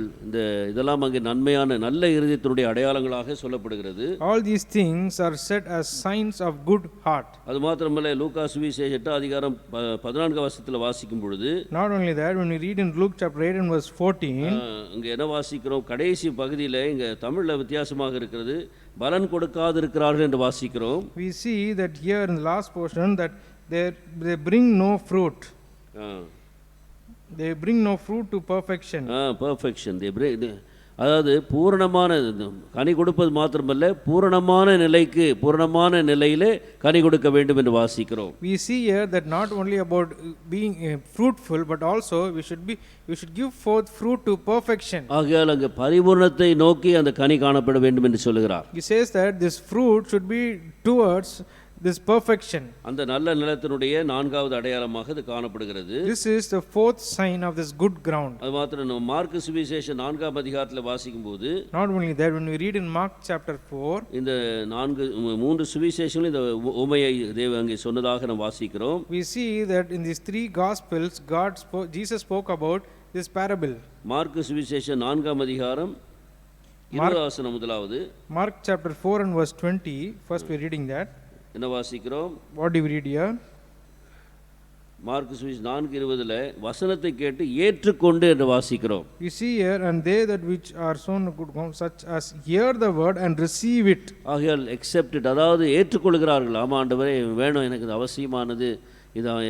இதெல்லாம் அங்கே நன்மையான நல்ல இருதயத்தினுடைய அடையாளங்களாக சொல்லப்படுகிறது. All these things are set as signs of good heart. அது மாத்திரமல்ல, லூக்கா சுவிசேஷம் 8ஆம் அதிகாரம் 14ஆம் வசனத்தில் வாசிக்கும் பொழுது, not only that, when we read in Luke chapter 8 and verse 14, அங்கே என்ன வாசிக்கிறோம், கடைசி பகுதியில் இங்கே தமிழில் வித்தியாசமாக இருக்கிறது, பலன் கொடுக்காது இருக்கிறார்கள் என்று வாசிக்கிறோம். we see that here in the last portion that they bring no fruit. They bring no fruit to perfection. Perfection. அதாவது பூரணமான கனி கொடுப்பது மாத்திரமல்ல, பூரணமான நிலையிலே கனி கொடுக்க வேண்டும் என்று வாசிக்கிறோம். We see here that not only about being fruitful, but also we should give forth fruit to perfection. ஆகையால் அங்கே பரிபூரணத்தை நோக்கி அந்த கனி காணப்பட வேண்டும் என்று சொல்கிறார். He says that this fruit should be towards this perfection. அந்த நல்ல நிலத்தினுடைய நான்காவது அடையாளமாக இது காணப்படுகிறது. This is the fourth sign of this good ground. அது மாத்திரம் நம்ம மார்க் சுவிசேஷம் 4ஆம் அதிகாரத்தில் வாசிக்கும்போது, not only that, when we read in Mark chapter 4, இந்த மூன்று சுவிசேஷங்களும் இந்த உமையை தேவன் அங்கே சொன்னதாக நாம் வாசிக்கிறோம். we see that in these three gospels Jesus spoke about this parable. Mark சுவிசேஷம் 4ஆம் அதிகாரம் 20 வசனம் முதலாவது. Mark chapter 4 and verse 20, first we are reading that. என்ன வாசிக்கிறோம்? What do we read here? Mark சுவிசேஷம் 4:20ல வசனத்தை கேட்டு ஏற்றுக்கொண்டு என்று வாசிக்கிறோம். We see here, and they that which are sown good ground, such as hear the word and receive it. ஆகையால் accepted, அதாவது ஏற்றுக்கொள்கிறார்கள். ஆமா ஆண்டவரே, வேணும், எனக்கு இது அவசியமானது, இதான்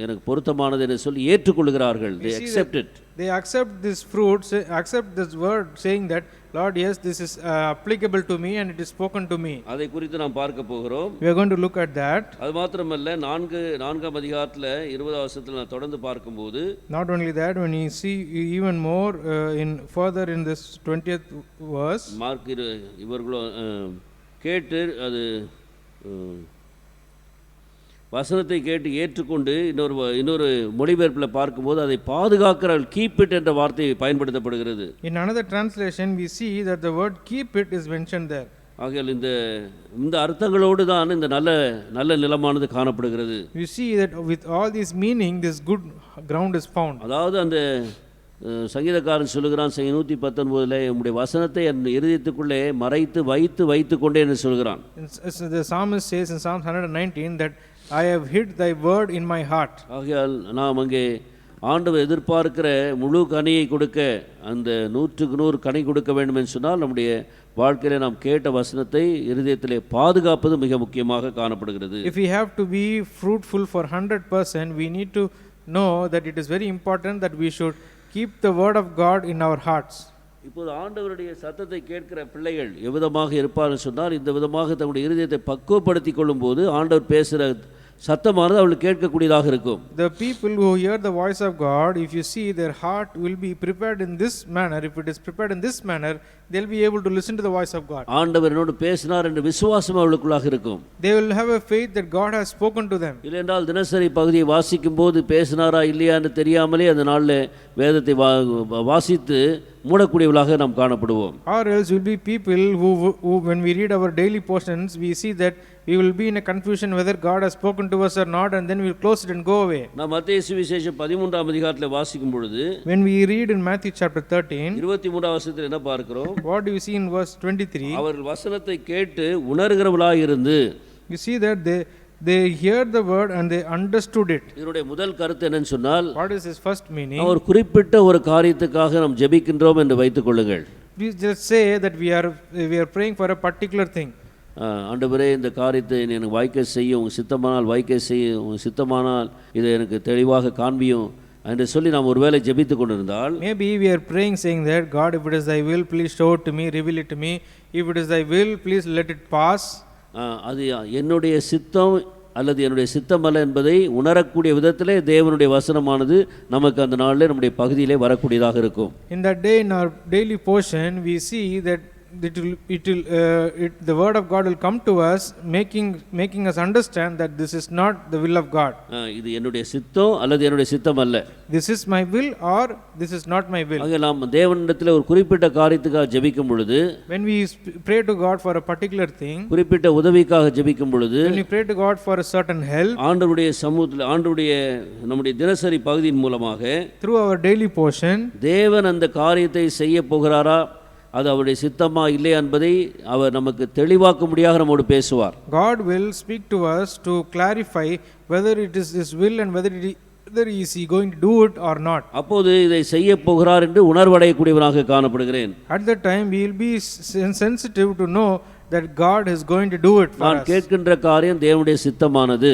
எனக்கு பொருத்தமானது என்று சொல்லி ஏற்றுக்கொள்கிறார்கள். They accept it. They accept this fruit, accept this word, saying that Lord, yes, this is applicable to me and it is spoken to me. அதை குறித்து நாம் பார்க்க போகிறோம். We are going to look at that. அது மாத்திரமல்ல, 4ஆம் அதிகாரத்தில் 20 வசனத்தில் நான் தொடர்ந்து பார்க்கும்போது, not only that, when you see even more further in this 20th verse, Mark இவர்களோ கேட்டு அது வசனத்தை கேட்டு ஏற்றுக்கொண்டு இன்னொரு மொழிபெயர்ப்பில் பார்க்கும்போது அதை பாதுகாக்கிறார்கள், கீப் இட் என்ற வார்த்தை பயன்படுத்தப்படுகிறது. In another translation we see that the word keep it is mentioned there. ஆகையால் இந்த அர்த்தங்களோடு தான் இந்த நல்ல நிலமானது காணப்படுகிறது. We see that with all this meaning this good ground is found. அதாவது அந்த சங்கீதக்காரன் சொல்லுகிறான், 119ல உம்முடைய வசனத்தை என் இருதயத்துக்குள்ளே மறைத்து வைத்து கொண்டே என்று சொல்கிறான். The psalmist says in Psalm 119 that I have hid thy word in my heart. ஆகையால் நாம் அங்கே ஆண்டவர் எதிர்பார்க்கிற முழு கனியை கொடுக்க, அந்த 100% கனி கொடுக்க வேண்டும் என்று சொன்னால் நம்முடைய வாழ்க்கையிலே நாம் கேட்ட வசனத்தை இருதயத்திலே பாதுகாப்பது மிக முக்கியமாக காணப்படுகிறது. If we have to be fruitful for 100%, we need to know that it is very important that we should keep the word of God in our hearts. இப்போது ஆண்டவருடைய சத்தத்தை கேட்கிற பிள்ளைகள் எவ்விதமாக இருப்பார்கள் சொன்னால், இந்த விதமாக தங்களுடைய இருதயத்தை பக்குவப்படுத்திக் கொள்ளும் போது ஆண்டவர் பேசுகிற சத்தமானது அவளுக்கு கேட்கக்கூடியதாக இருக்கும். The people who hear the voice of God, if you see, their heart will be prepared in this manner. If it is prepared in this manner, they'll be able to listen to the voice of God. ஆண்டவர் என்னோடு பேசினார் என்ற விசுவாசம் அவளுக்குள்ளாக இருக்கும். They will have a faith that God has spoken to them. இல்லையென்றால் தினசரி பகுதியை வாசிக்கும் போது பேசினாரா இல்லையான்னு தெரியாமலே அந்த நாளில் வேதத்தை வாசித்து மூடக்கூடியவர்களாக நாம் காணப்படுவோம். Or else will be people who when we read our daily portions, we see that we will be in a confusion whether God has spoken to us or not, and then we will close it and go away. நாம் மத்தேயு சுவிசேஷம் 13ஆம் அதிகாரத்தில் வாசிக்கும் பொழுது When we read in Matthew chapter 13, 23ஆம் வசனத்தில் என்ன பார்க்கிறோம்? what do you see in verse 23? அவர்கள் வசனத்தை கேட்டு உணர்கிறவர்களாக இருந்து, You see that they heard the word and they understood it. இதனுடைய முதல் கருத்து என்னன்னு சொன்னால், What is his first meaning? ஒரு குறிப்பிட்ட ஒரு காரியத்துக்காக நாம் ஜெபிக்கின்றோம் என்று வைத்துக் கொள்ளுங்கள். Please just say that we are praying for a particular thing. ஆண்டவரே இந்த காரியத்தை எனக்கு வாய்க்க செய்யும், உங்கள் சித்தமானால் வாய்க்க செய்யும், உங்கள் சித்தமானால் இதை எனக்கு தெளிவாக காண்பியும் என்று சொல்லி நாம் ஒருவேளை ஜெபித்து கொண்டிருந்தால், Maybe we are praying saying that, God, if it is thy will, please show it to me, reveal it to me. If it is thy will, please let it pass. அது என்னுடைய சித்தம் அல்லது என்னுடைய சித்தம் அல்ல என்பதை உணரக்கூடிய விதத்திலே தேவனுடைய வசனமானது நமக்கு அந்த நாளில் நம்முடைய பகுதியிலே வரக்கூடியதாக இருக்கும். In that day, in our daily portion, we see that the word of God will come to us, making us understand that this is not the will of God. இது என்னுடைய சித்தம் அல்லது என்னுடைய சித்தம் அல்ல. This is my will or this is not my will. ஆக நாம் தேவனிடத்தில் ஒரு குறிப்பிட்ட காரியத்துக்காக ஜெபிக்கும் பொழுது, When we pray to God for a particular thing, குறிப்பிட்ட உதவிக்காக ஜெபிக்கும் பொழுது, when we pray to God for a certain help, ஆண்டவருடைய சமூகத்தில் ஆண்டவருடைய நம்முடைய தினசரி பகுதியின் மூலமாக through our daily portion, தேவன் அந்த காரியத்தை செய்ய போகிறாரா, அது அவருடைய சித்தமா இல்லையா என்பதை அவர் நமக்கு தெளிவாக்கும்படியாக நம்மோடு பேசுவார். God will speak to us to clarify whether it is his will and whether is he going to do it or not. அப்போது இதை செய்ய போகிறார் என்று உணர்வடையக்கூடியவனாக காணப்படுகிறேன். At that time we will be sensitive to know that God is going to do it for நான் us. கேட்கின்ற காரியம் தேவனுடைய சித்தமானது.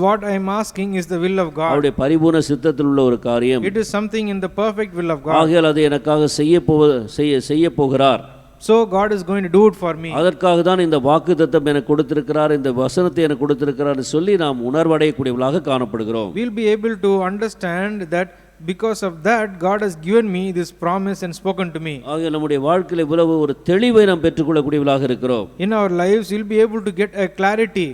What I am asking is the will of God. அவருடைய பரிபூர்ண சித்தத்தில் உள்ள ஒரு காரியம். It is something in the perfect will of God. ஆகையால் அதை எனக்காக செய்ய போகிறார். So God is going to do it for me. அதற்காக தான் இந்த வாக்குத்தத்தம் எனக்கு கொடுத்திருக்கிறார், இந்த வசனத்தை எனக்கு கொடுத்திருக்கிறார் சொல்லி நாம் உணர்வடையக்கூடியவர்களாக காணப்படுகிறோம். We will be able to understand that because of that God has given me this promise and spoken to me. ஆக நம்முடைய வாழ்க்கையில் இவ்வளவு ஒரு தெளிவை நாம் பெற்றுக்கொள்ளக்கூடியவர்களாக இருக்கிறோம். In our lives we will be able to get a clarity.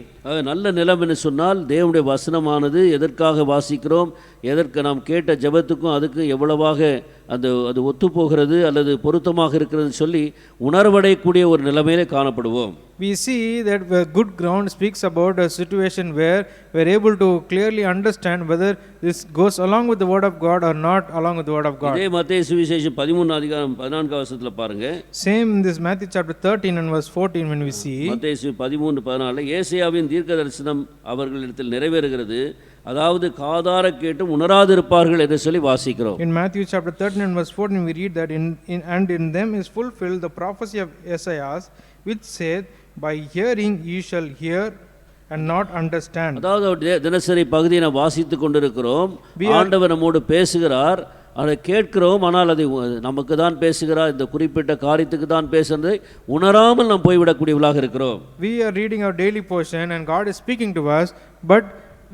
நல்ல நிலம் என்று சொன்னால் தேவனுடைய வசனமானது எதற்காக வாசிக்கிறோம், எதற்கு நாம் கேட்ட ஜெபத்துக்கும் அதுக்கு எவ்வளவாக அது ஒத்துப்போகிறது அல்லது பொருத்தமாக இருக்கிறது சொல்லி உணர்வடையக்கூடிய ஒரு நிலைமையிலே காணப்படுவோம். We see that good ground speaks about a situation where we are able to clearly understand whether this goes along with the word of God or not along with the word of God. இதே மத்தேயு சுவிசேஷம் 13ஆம் அதிகாரம் 14ஆம் வசனத்துல பாருங்க. Same in this Matthew chapter 13 and verse 14 when we see மத்தேயு 13:14 ஏசாயாவின் தீர்க்க தரிசனம் அவர்களிடத்தில் நிறைவேறுகிறது, அதாவது காதார கேட்டும் உணராதிருப்பார்கள் என்று சொல்லி வாசிக்கிறோம். In Matthew chapter 13 and verse 14 we read that in them is fulfilled the prophecy of Isaiah which said, by hearing ye shall hear and not understand. அதாவது தினசரி பகுதியை நாம் வாசித்துக் கொண்டிருக்கிறோம். ஆண்டவர் நம்மோடு பேசுகிறார், அதை கேட்கிறோம், ஆனால் அதை நமக்கு தான் பேசுகிறார், இந்த குறிப்பிட்ட காரியத்துக்கு தான் பேசுறதை உணராமல் நாம் போய்விடக்கூடியவர்களாக இருக்கிறோம். We are reading our daily portion and God is speaking to us, but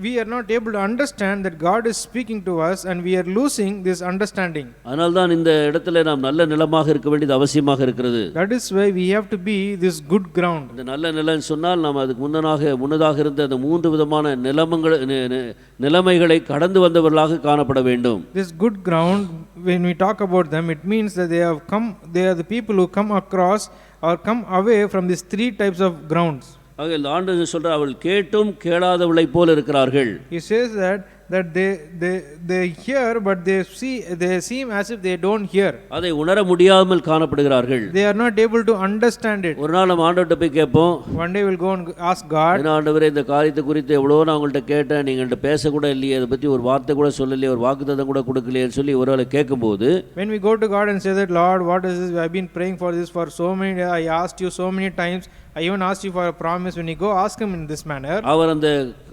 we are not able to understand that God is speaking to us and we are losing this understanding. அதனால தான் இந்த இடத்துல நாம் நல்ல நிலமாக இருக்க வேண்டியது அவசியமாக இருக்கிறது. That is why we have to be this good ground. இந்த நல்ல நிலம் சொன்னால் நாம் அதுக்கு முன்னதாக இருந்த அந்த 3 விதமான நிலைமைகளை கடந்து வந்தவர்களாக காணப்பட வேண்டும். This good ground, when we talk about them, it means that they are the people who come across or come away from these 3 types of grounds. ஆக ஆண்டவர் சொல்றார், அவள் கேட்டும் கேளாதவளை போல இருக்கிறார்கள். He says that they hear but they seem as if they don't hear. அதை உணர முடியாமல் காணப்படுகிறார்கள். They are not able to understand it. ஒரு நாள் நம்ம ஆண்டவர்ட்ட போய் கேட்போம். One day we'll go and ask God, ஆண்டவரே இந்த காரியத்தை குறித்து எவ்வளோ நான் உங்கள்கிட்ட கேட்டேன், நீங்கள்கிட்ட பேச கூட இல்லையே, அதை பற்றி ஒரு வார்த்தை கூட சொல்லலையே, ஒரு வாக்குத்தத்தம் கூட கொடுக்கலையேன்னு சொல்லி ஒருவேளை கேட்கும்போது, when we go to God and say that, Lord, what is this? I've been praying for this for so many days. I asked you so many times. I even asked you for a promise. When you go ask him in this manner,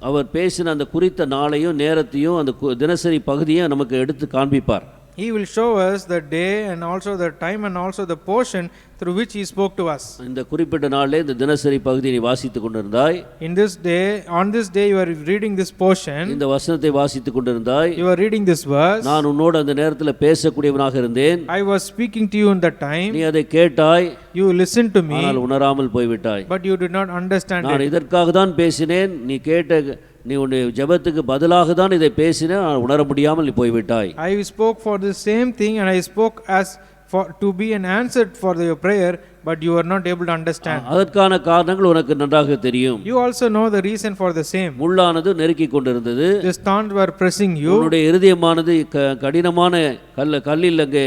அவர் பேசின அந்த குறித்த நாளையும் நேரத்தையும் அந்த தினசரி பகுதியை நமக்கு எடுத்து காண்பிப்பார். He will show us the day and also the time and also the portion through which he spoke to us. இந்த குறிப்பிட்ட நாளிலே இந்த தினசரி பகுதியை நீ வாசித்துக் கொண்டிருந்தாய். In this day, on this day you are reading this portion. இந்த வசனத்தை வாசித்துக் கொண்டிருந்தாய். You are reading this verse. நான் உன்னோடு அந்த நேரத்தில் பேசக்கூடியவனாக இருந்தேன். I was speaking to you in that time. நீ அதை கேட்டாய். You listened to me. ஆனால் உணராமல் போய்விட்டாய். But you did not understand it. நான் இதற்காக தான் பேசினேன். நீ கேட்ட நீ உன்னுடைய ஜெபத்துக்கு பதிலாக தான் இதை பேசினேன். உணர முடியாமல் நீ போய்விட்டாய். I spoke for the same thing and I spoke as for to be an answer for your prayer, but you are not able to understand. அதற்கான காரணங்கள் உனக்கு நன்றாக தெரியும். You also know the reason for the same. முள்ளானது நெருக்கிக் கொண்டிருந்தது. The thorns were pressing you. உன்னுடைய இருதயமானது கடினமான கல்லில் அங்கே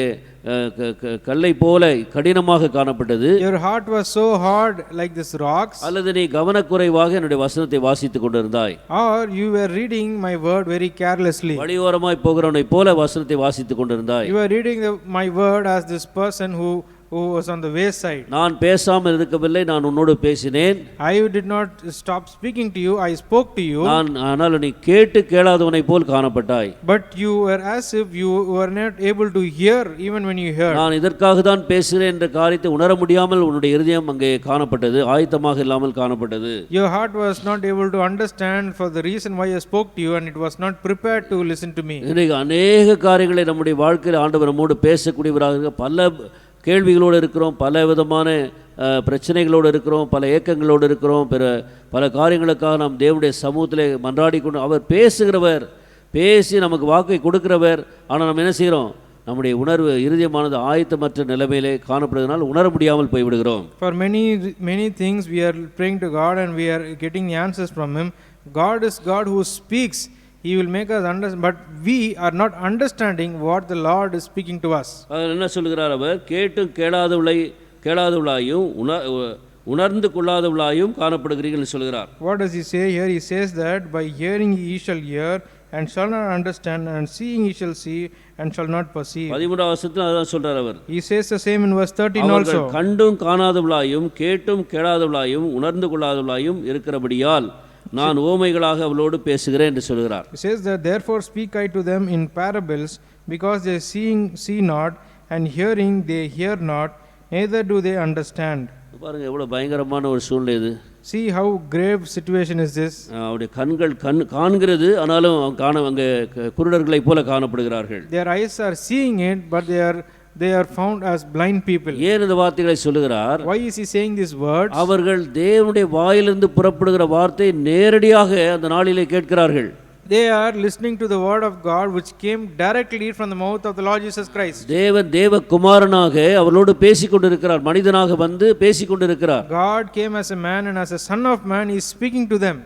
கல்லை போல கடினமாக காணப்பட்டது. Your heart was so hard like this rocks. அல்லது நீ கவனக்குறைவாக என்னுடைய வசனத்தை வாசித்துக் கொண்டிருந்தாய். Or you were reading my word very carelessly. வழியோரமாய் போகிறவனை போல வசனத்தை வாசித்துக் கொண்டிருந்தாய். You were reading my word as this person who was on the wayside. நான் பேசாமல் இருக்கவில்லை, நான் உன்னோடு பேசினேன். I did not stop speaking to you, I spoke to you. ஆனால் நீ கேட்டு கேளாதவனை போல் காணப்பட்டாய். But you were as if you were not able to hear even when you heard. நான் இதற்காக தான் பேசுகிறேன் என்ற காரியத்தை உணர முடியாமல் உன்னுடைய இருதயம் அங்கே காணப்பட்டது, ஆயத்தமாக இல்லாமல் காணப்பட்டது. Your heart was not able to understand for the reason why I spoke to you, and it was not prepared to listen to me. இன்றைக்கு அநேக காரியங்களை நம்முடைய வாழ்க்கையில் ஆண்டவர் நம்மோடு பேசக்கூடியவராக பல கேள்விகளோடு இருக்கிறோம், பல விதமான பிரச்சனைகளோடு இருக்கிறோம், பல ஏக்கங்களோடு இருக்கிறோம், பல காரியங்களுக்காக நாம் தேவனுடைய சமூகத்தில் மன்றாடி கொண்டு அவர் பேசுகிறவர், பேசி நமக்கு வாக்கை கொடுக்கிறவர். ஆனால் நம்ம என்ன செய்கிறோம்? நம்முடைய உணர்வு இருதயமானது ஆயத்தமற்ற நிலைமையிலே காணப்படுவதனால் உணர முடியாமல் போய்விடுகிறோம். For many things we are praying to God and we are getting answers from him. God is God who speaks. He will make us understand, but we are not understanding what the Lord is speaking to us. என்ன சொல்கிறார் அவர்? கேட்டும் கேளாதவளாயும் உணர்ந்து கொள்ளாதவளாயும் காணப்படுகிறீர்கள் சொல்கிறார். What does he say here? He says that by hearing ye shall hear and shall not understand, and seeing ye shall see and shall not perceive. 13th வசனத்தில் அதான் சொல்றார் அவர். He says the same in verse 13 also. கண்டும் காணாதவளாயும் கேட்டும் கேளாதவளாயும் உணர்ந்து கொள்ளாதவளாயும் இருக்கிறபடியால் நான் ஓமைகளாக அவளோடு பேசுகிறேன் என்று சொல்கிறார். He says that therefore speak I to them in parables, because they see not, and hearing they hear not, neither do they understand. பாருங்க எவ்வளவு பயங்கரமான ஒரு சூழ்நிலை இது. See how grave situation is this. அவருடைய கண்கள் காண்கிறது, ஆனாலும் அங்கே குருடர்களை போல காணப்படுகிறார்கள். Their eyes are seeing it, but they are found as blind people. ஏன் இந்த வார்த்தைகளை சொல்லுகிறார்? Why is he saying these words? அவர்கள் தேவனுடைய வாயிலிருந்து புறப்படுகிற வார்த்தை நேரடியாக அந்த நாளிலே கேட்கிறார்கள். They are listening to the word of God which came directly from the mouth of the Lord Jesus Christ. தேவ குமாரனாக அவர்களோடு பேசிக்கொண்டிருக்கிறார், மனிதனாக வந்து பேசிக்கொண்டிருக்கிறார். God came as a man and as a son of man he is speaking to them.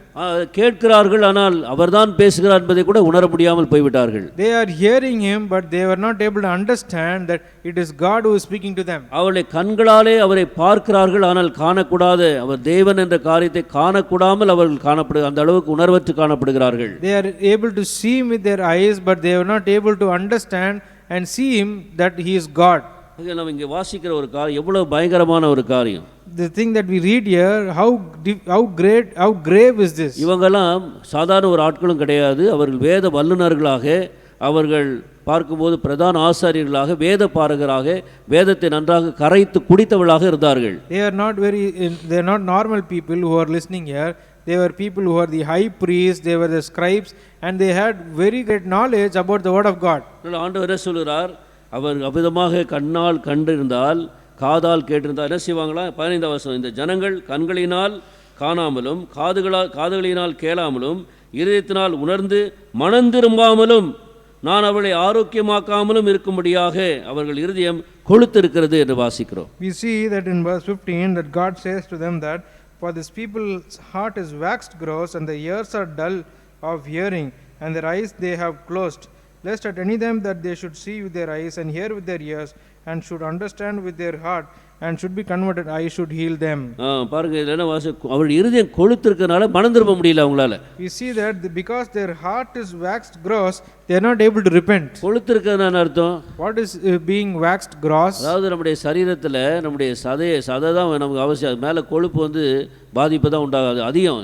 கேட்கிறார்கள், ஆனால் அவர்தான் பேசுகிறார் என்பதை கூட உணர முடியாமல் போய்விட்டார்கள். They are hearing him, but they were not able to understand that it is God who is speaking to them. அவருடைய கண்களாலே அவரை பார்க்கிறார்கள், ஆனால் காணக்கூடாத அவர் தேவன் என்ற காரியத்தை காணக்கூடாமல் அவர்கள் காணப்படு அந்த அளவுக்கு உணர்வற்று காணப்படுகிறார்கள். They are able to see him with their eyes, but they are not able to understand and see him that he is God. நம்ம இங்கே வாசிக்கிற ஒரு காரியம் எவ்வளவு பயங்கரமான ஒரு காரியம். The thing that we read here, how grave is this? இவங்கெல்லாம் சாதாரண ஒரு ஆட்களும் கிடையாது. அவர்கள் வேத வல்லுநர்களாக, அவர்கள் பார்க்கும்போது பிரதான ஆசாரியர்களாக, வேத பாரகராக, வேதத்தை நன்றாக கரைத்து குடித்தவர்களாக இருந்தார்கள். They are not normal people who are listening here. They were people who were the high priests, they were the scribes, and they had very great knowledge about the word of God. ஆண்டவர் என்ன சொல்கிறார்? அவர் அபிதமாக கண்ணால் கண்டிருந்தால், காதால் கேட்டிருந்தால் என்ன செய்வாங்களா? 15th வசனம், இந்த ஜனங்கள் கண்களினால் காணாமலும் காதுகளினால் கேளாமலும் இருதயத்தினால் உணர்ந்து மனந்திரும்பாமலும் நான் அவளை ஆரோக்கியமாக்காமலும் இருக்கும்படியாக அவர்கள் இருதயம் கொழுத்திருக்கிறது என்று வாசிக்கிறோம். We see that in verse 15 that God says to them that for this people's heart is waxed gross, and the ears are dull of hearing, and their eyes they have closed, lest at any time that they should see with their eyes and hear with their ears and should understand with their heart and should be converted, I should heal them. பாருங்க இதெல்லாம் அவருடைய இருதயம் கொழுத்திருக்கனால மனம் திரும்ப முடியல அவங்களால. We see that because their heart is waxed gross, they are not able to repent. கொழுத்திருக்கனால அர்த்தம், what is being waxed gross? அதாவது நம்முடைய சரீரத்தில் நம்முடைய சதை தான் நமக்கு அவசியம். அது மேலே கொழுப்பு வந்து பாதிப்பு தான் உண்டாகாது. அதிகம்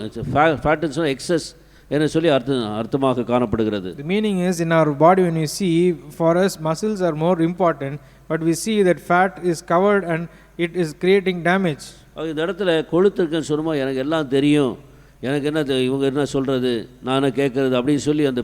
ஃபேட்னஸ் எக்ஸஸ் என்று சொல்லி அர்த்தமாக காணப்படுகிறது. The meaning is, in our body when we see, for us muscles are more important, but we see that fat is covered and it is creating damage. இந்த இடத்துல கொழுத்திருக்குன்னு சொன்னோமா, எனக்கு எல்லாம் தெரியும், எனக்கு என்ன இவங்க என்ன சொல்கிறது, நானே கேட்குறது அப்படின்னு சொல்லி அந்த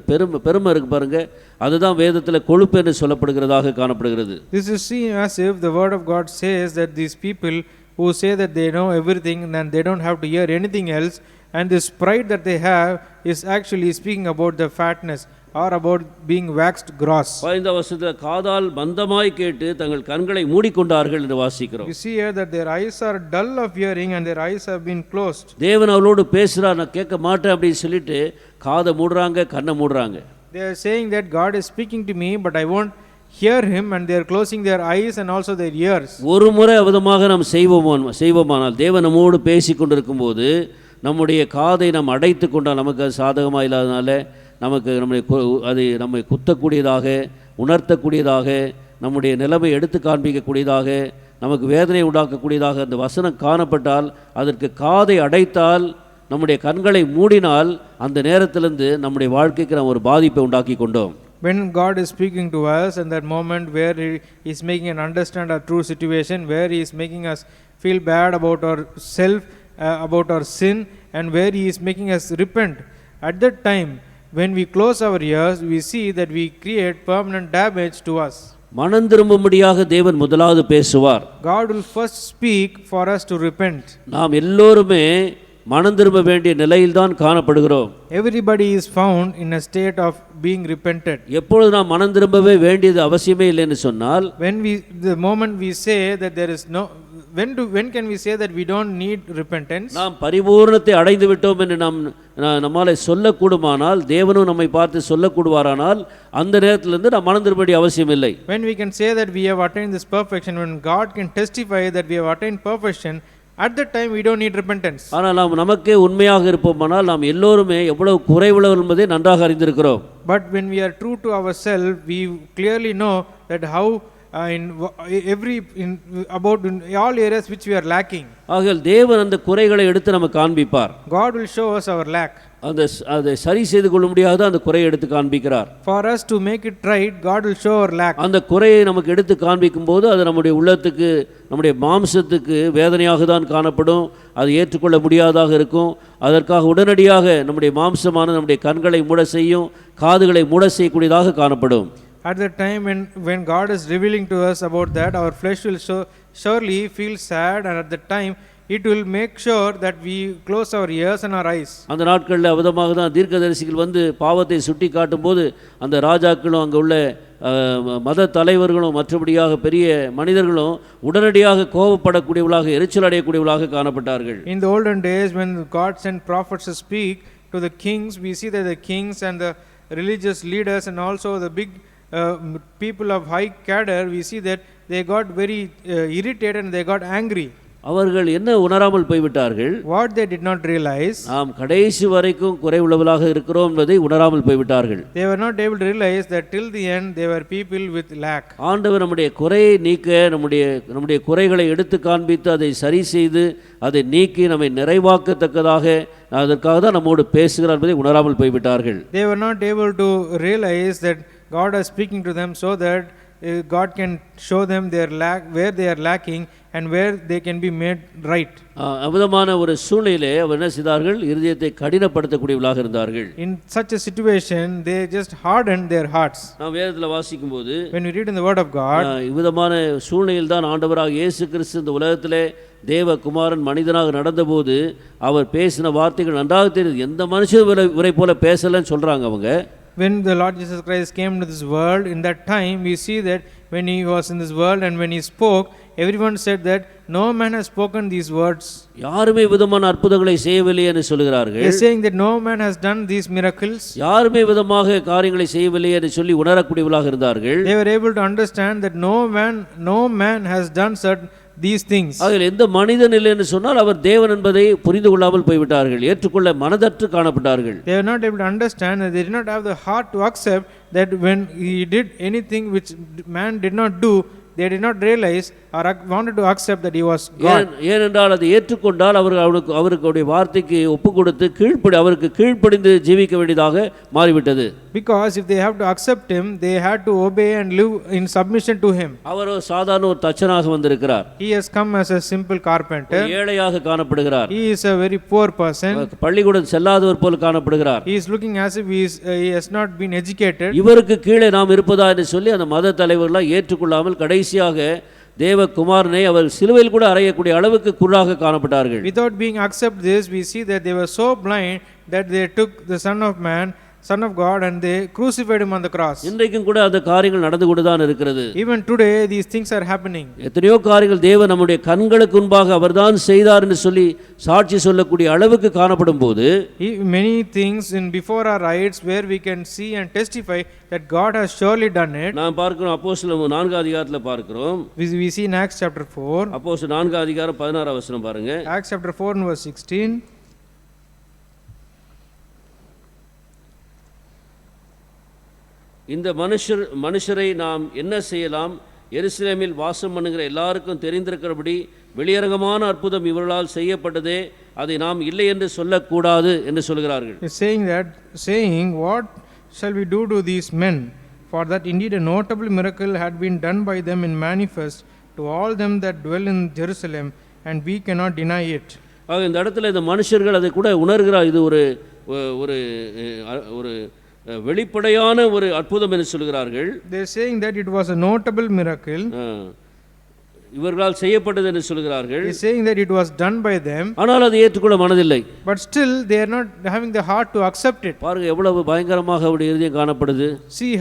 பெருமை இருக்கு பாருங்க, அதுதான் வேதத்தில் கொழுப்பு என்று சொல்லப்படுகிறதாக காணப்படுகிறது. This is seen as if the word of God says that these people who say that they know everything and they don't have to hear anything else, and this pride that they have is actually speaking about the fatness or about being waxed gross. இந்த வசனத்தில் காதால் மந்தமாய் கேட்டு தங்கள் கண்களை மூடிக்கொண்டார்கள் என்று வாசிக்கிறோம். You see here that their eyes are dull of hearing and their eyes have been closed. தேவன் அவளோடு பேசுறார், நான் கேட்க மாட்டேன் அப்படின்னு சொல்லிட்டு காதை மூடுறாங்க, கண்ணை மூடுறாங்க. They are saying that God is speaking to me but I won't hear him, and they are closing their eyes and also their ears. ஒரு முறை விதமாக நாம் செய்வோமானால் தேவன் நம்மோடு பேசி கொண்டிருக்கும் போது நம்முடைய காதை நாம் அடைத்து கொண்டால் நமக்கு அது சாதகமாக இல்லாதனால நமக்கு நம்மை குத்தக்கூடியதாக, உணர்த்தக்கூடியதாக, நம்முடைய நிலைமை எடுத்து காண்பிக்கக்கூடியதாக, நமக்கு வேதனை உண்டாக்கக்கூடியதாக அந்த வசனம் காணப்பட்டால், அதற்கு காதை அடைத்தால், நம்முடைய கண்களை மூடினால், அந்த நேரத்திலிருந்து நம்முடைய வாழ்க்கைக்கு நாம் ஒரு பாதிப்பை உண்டாக்கி கொண்டோம். When God is speaking to us in that moment where He is making us understand our true situation, where He is making us feel bad about our self, about our sin, and where He is making us repent, at that time when we close our ears, we see that we create permanent damage to us. மனம் திரும்பும்படியாக தேவன் முதலாவது பேசுவார். God will first speak for us to repent. நாம் எல்லோருமே மனம் திரும்ப வேண்டிய நிலையில்தான் காணப்படுகிறோம். Everybody is found in a state of being repented. எப்பொழுது நாம் மனம் திரும்பவே வேண்டியது அவசியமே இல்லைன்னு சொன்னால், the moment we say that there is no, when can we say that we don't need repentance? நாம் பரிபூரணத்தை அடைந்து விட்டோம் என்று நம்மாலே சொல்லக்கூடுமானால், தேவனும் நம்மை பார்த்து சொல்லக்கூடுவாரானால், அந்த நேரத்திலிருந்து நாம் மனம் திரும்ப வேண்டிய அவசியம் இல்லை. When we can say that we have attained this perfection, when God can testify that we have attained perfection, at that time we don't need repentance. ஆனால் நாம் நமக்கே உண்மையாக இருப்போமானால் நாம் எல்லோருமே எவ்வளவு குறைவுள்ளவர் என்பதை நன்றாக அறிந்திருக்கிறோம். But when we are true to ourselves, we clearly know that how in all areas which we are lacking. ஆகையால் தேவன் அந்த குறைகளை எடுத்து நமக்கு காண்பிப்பார். God will show us our lack. அதை சரி செய்து கொள்ள முடியாத அந்த குறையை எடுத்து காண்பிக்கிறார். For us to make it right, God will show our lack. அந்த குறையை நமக்கு எடுத்து காண்பிக்கும் போது அது நம்முடைய உள்ளத்துக்கு, நம்முடைய மாம்சத்துக்கு வேதனையாக தான் காணப்படும். அது ஏற்றுக்கொள்ள முடியாதாக இருக்கும். அதற்காக உடனடியாக நம்முடைய மாம்சமான நம்முடைய கண்களை மூட செய்யும், காதுகளை மூட செய்யக்கூடியதாக காணப்படும். At the time when God is revealing to us about that, our flesh will surely feel sad, and at that time it will make sure that we close our ears and our eyes. அந்த நாட்களில் அவதமாக தான் தீர்க்கதரிசிகள் வந்து பாவத்தை சுட்டி காட்டும் போது அந்த ராஜாக்களும் அங்கே உள்ள மத தலைவர்களும் மற்றபடியாக பெரிய மனிதர்களும் உடனடியாக கோபப்படக்கூடியவர்களாக, எரிச்சல் அடையக்கூடியவர்களாக காணப்பட்டார்கள். In the olden days when God sent prophets to speak to the kings, we see that the kings and the religious leaders and also the big people of high cadre, we see that they got very irritated and they got angry. அவர்கள் என்ன உணராமல் போய்விட்டார்கள்? What they did not realize, நாம் கடைசி வரைக்கும் குறைவுள்ளவர்களாக இருக்கிறோம் என்பதை உணராமல் போய்விட்டார்கள். They were not able to realize that till the end they were people with lack. ஆண்டவர் நம்முடைய குறையை நீக்க, நம்முடைய குறைகளை எடுத்து காண்பித்து அதை சரி செய்து அதை நீக்கி நம்மை நிறைவாக்கத்தக்கதாக அதற்காக தான் நம்மோடு பேசுகிறார் என்பதை உணராமல் போய்விட்டார்கள். They were not able to realize that God is speaking to them so that God can show them their lack, where they are lacking and where they can be made right. அவ்விதமான ஒரு சூழ்நிலையிலே அவர் என்ன செய்தார்கள்? இருதயத்தை கடினப்படுத்தக்கூடியவர்களாக இருந்தார்கள். In such a situation they just hardened their hearts. நாம் வேதத்தில் வாசிக்கும்போது, when we read in the word of God, இவ்விதமான சூழ்நிலையில் தான் ஆண்டவராக இயேசு கிறிஸ்து இந்த உலகத்திலே தேவகுமாரன் மனிதனாக நடந்தபோது அவர் பேசின வார்த்தைகள் நன்றாக தெரியுது. எந்த மனுஷன் இவரை போல பேசலன்னு சொல்றாங்க அவங்க. When the Lord Jesus Christ came to this world, in that time we see that when he was in this world and when he spoke, everyone said that no man has spoken these words. யாருமே விதமான அற்புதங்களை செய்யவில்லை என்று சொல்கிறார்கள். They are saying that no man has done these miracles. யாருமே விதமாக காரியங்களை செய்யவில்லை என்று சொல்லி உணரக்கூடியவர்களாக இருந்தார்கள். They were able to understand that no man has done certain these things. அதில் எந்த மனிதன் இல்லை என்று சொன்னால் அவர் தேவன் என்பதை புரிந்து கொள்ளாமல் போய்விட்டார்கள். ஏற்றுக்கொள்ள மனதற்று காணப்பட்டார்கள். They were not able to understand, and they did not have the heart to accept that when he did anything which man did not do, they did not realize or wanted to accept that he was God. ஏனென்றால் அதை ஏற்றுக்கொண்டால் அவருடைய வார்த்தைக்கு ஒப்பு கொடுத்து அவருக்கு கீழ்ப்படிந்து ஜீவிக்க வேண்டியதாக மாறிவிட்டது. Because if they have to accept him, they had to obey and live in submission to him. அவர் சாதாரண ஒரு தச்சனாக வந்திருக்கிறார். He has come as a simple carpenter. ஏழையாக காணப்படுகிறார். He is a very poor person. பள்ளிக்கூடம் செல்லாதவர் போல காணப்படுகிறார். He is looking as if he has not been educated. இவருக்கு கீழே நாம் இருப்பதா என்று சொல்லி அந்த மத தலைவர்களால் ஏற்றுக்கொள்ளாமல் கடைசியாக தேவகுமாரனை அவர் சிலுவையில் கூட அறையக்கூடிய அளவுக்கு குருடாக காணப்பட்டார்கள். Without being accept this, we see that they were so blind that they took the Son of God, and they crucified him on the cross. இன்றைக்கும் கூட அந்த காரியங்கள் நடந்து கொண்டு தான் இருக்கிறது. Even today these things are happening. எத்தனையோ காரியங்கள் தேவன் நம்முடைய கண்களுக்கு முன்பாக அவர்தான் செய்தார் என்று சொல்லி சாட்சி சொல்லக்கூடிய அளவுக்கு காணப்படும் போது, many things in before our eyes where we can see and testify that God has surely done it. நாம் பார்க்கிறோம் அப்போஸ்தலர் 4 அதிகாரத்துல பார்க்கிறோம். We see in Acts chapter 4. அப்போஸ்தலர் 4 அதிகாரம் 16 வசனம் பாருங்க. Acts chapter 4 and verse 16. இந்த மனுஷரை நாம் என்ன செய்யலாம்? எருசலேமில் வாசம் பண்ணுகிற எல்லாருக்கும் தெரிந்திருக்கிறபடி வெளியரங்கமான அற்புதம் இவர்களால் செய்யப்பட்டதே, அதை நாம் இல்லை என்று சொல்லக்கூடாது என்று சொல்கிறார்கள். saying what shall we do to these men, for that indeed a notable miracle had been done by them in manifest to all them that dwell in Jerusalem, and we cannot deny it. ஆக இந்த இடத்துல இந்த மனுஷர்கள் அதை கூட உணர்கிறார். இது ஒரு ஒரு ஒரு வெளிப்படையான ஒரு அற்புதம் என்று சொல்கிறார்கள். They are saying that it was a notable miracle. இவர்களால் செய்யப்பட்டது என்று சொல்கிறார்கள். They are saying that it was done by them. ஆனால் அதை ஏற்றுக்கொள்ள மனதில்லை. But still they are not having the heart to accept it. பாருங்க எவ்வளவு பயங்கரமாக அவருடைய இதயம் காணப்படுது. See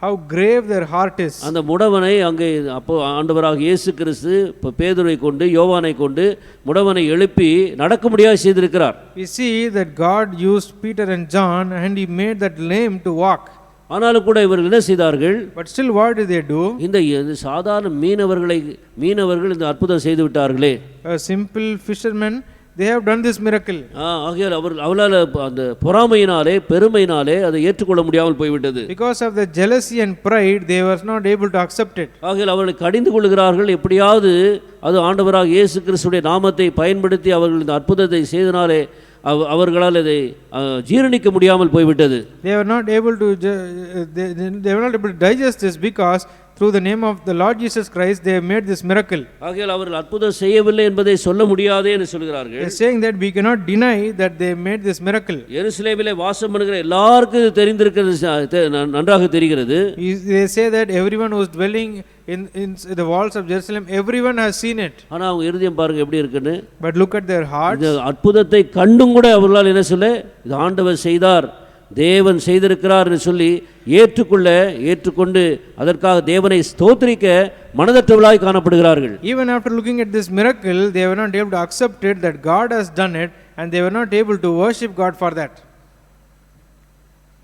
how grave their heart is. அந்த முடவனை அங்கே அப்போ ஆண்டவராக இயேசு கிறிஸ்து பேதுருவை கொண்டு யோவானை கொண்டு முடவனை எழுப்பி நடக்க முடியாது செய்திருக்கிறார். We see that God used Peter and John and he made that lame to walk. ஆனாலும் கூட இவர்கள் என்ன செய்தார்கள்? But still what did they do? இந்த சாதாரண மீனவர்கள் இந்த அற்புதம் செய்து விட்டார்களே. A simple fisherman, they have done this miracle. ஆகையால் அவளால் அந்த பொறாமையினாலே பெருமையினாலே அதை ஏற்றுக்கொள்ள முடியாமல் போய்விட்டது. Because of the jealousy and pride, they were not able to accept it. ஆகையால் அவர்களை கடிந்து கொள்கிறார்கள். எப்படியாவது அது ஆண்டவராக இயேசு கிறிஸ்துவின் நாமத்தை பயன்படுத்தி அவர்கள் இந்த அற்புதத்தை செய்தனாலே அவர்களால் இதை ஜீரணிக்க முடியாமல் போய்விட்டது. They were not able to digest this because through the name of the Lord Jesus Christ they have made this miracle. ஆகையால் அவர்கள் அற்புதம் செய்யவில்லை என்பதை சொல்ல முடியாதே என்று சொல்கிறார்கள். They are saying that we cannot deny that they made this miracle. எருசலேமிலே வாசம் பண்ணுகிற எல்லாருக்கும் தெரிந்திருக்கிறது, நன்றாக தெரிகிறது. They say that everyone who is dwelling in the walls of Jerusalem, everyone has seen it. ஆனா அவங்க இருதயம் பாருங்க எப்படி இருக்குன்னு. But look at their hearts. இந்த அற்புதத்தை கண்டும் கூட அவர்களால் என்ன சொல்ல, இது ஆண்டவர் செய்தார், தேவன் செய்திருக்கிறார் என்று சொல்லி ஏற்றுக்கொண்டு அதற்காக தேவனை ஸ்தோத்திரிக்க மனதற்றவர்களாய் காணப்படுகிறார்கள். Even after looking at this miracle, they were not able to accept it that God has done it, and they were not able to worship God for that.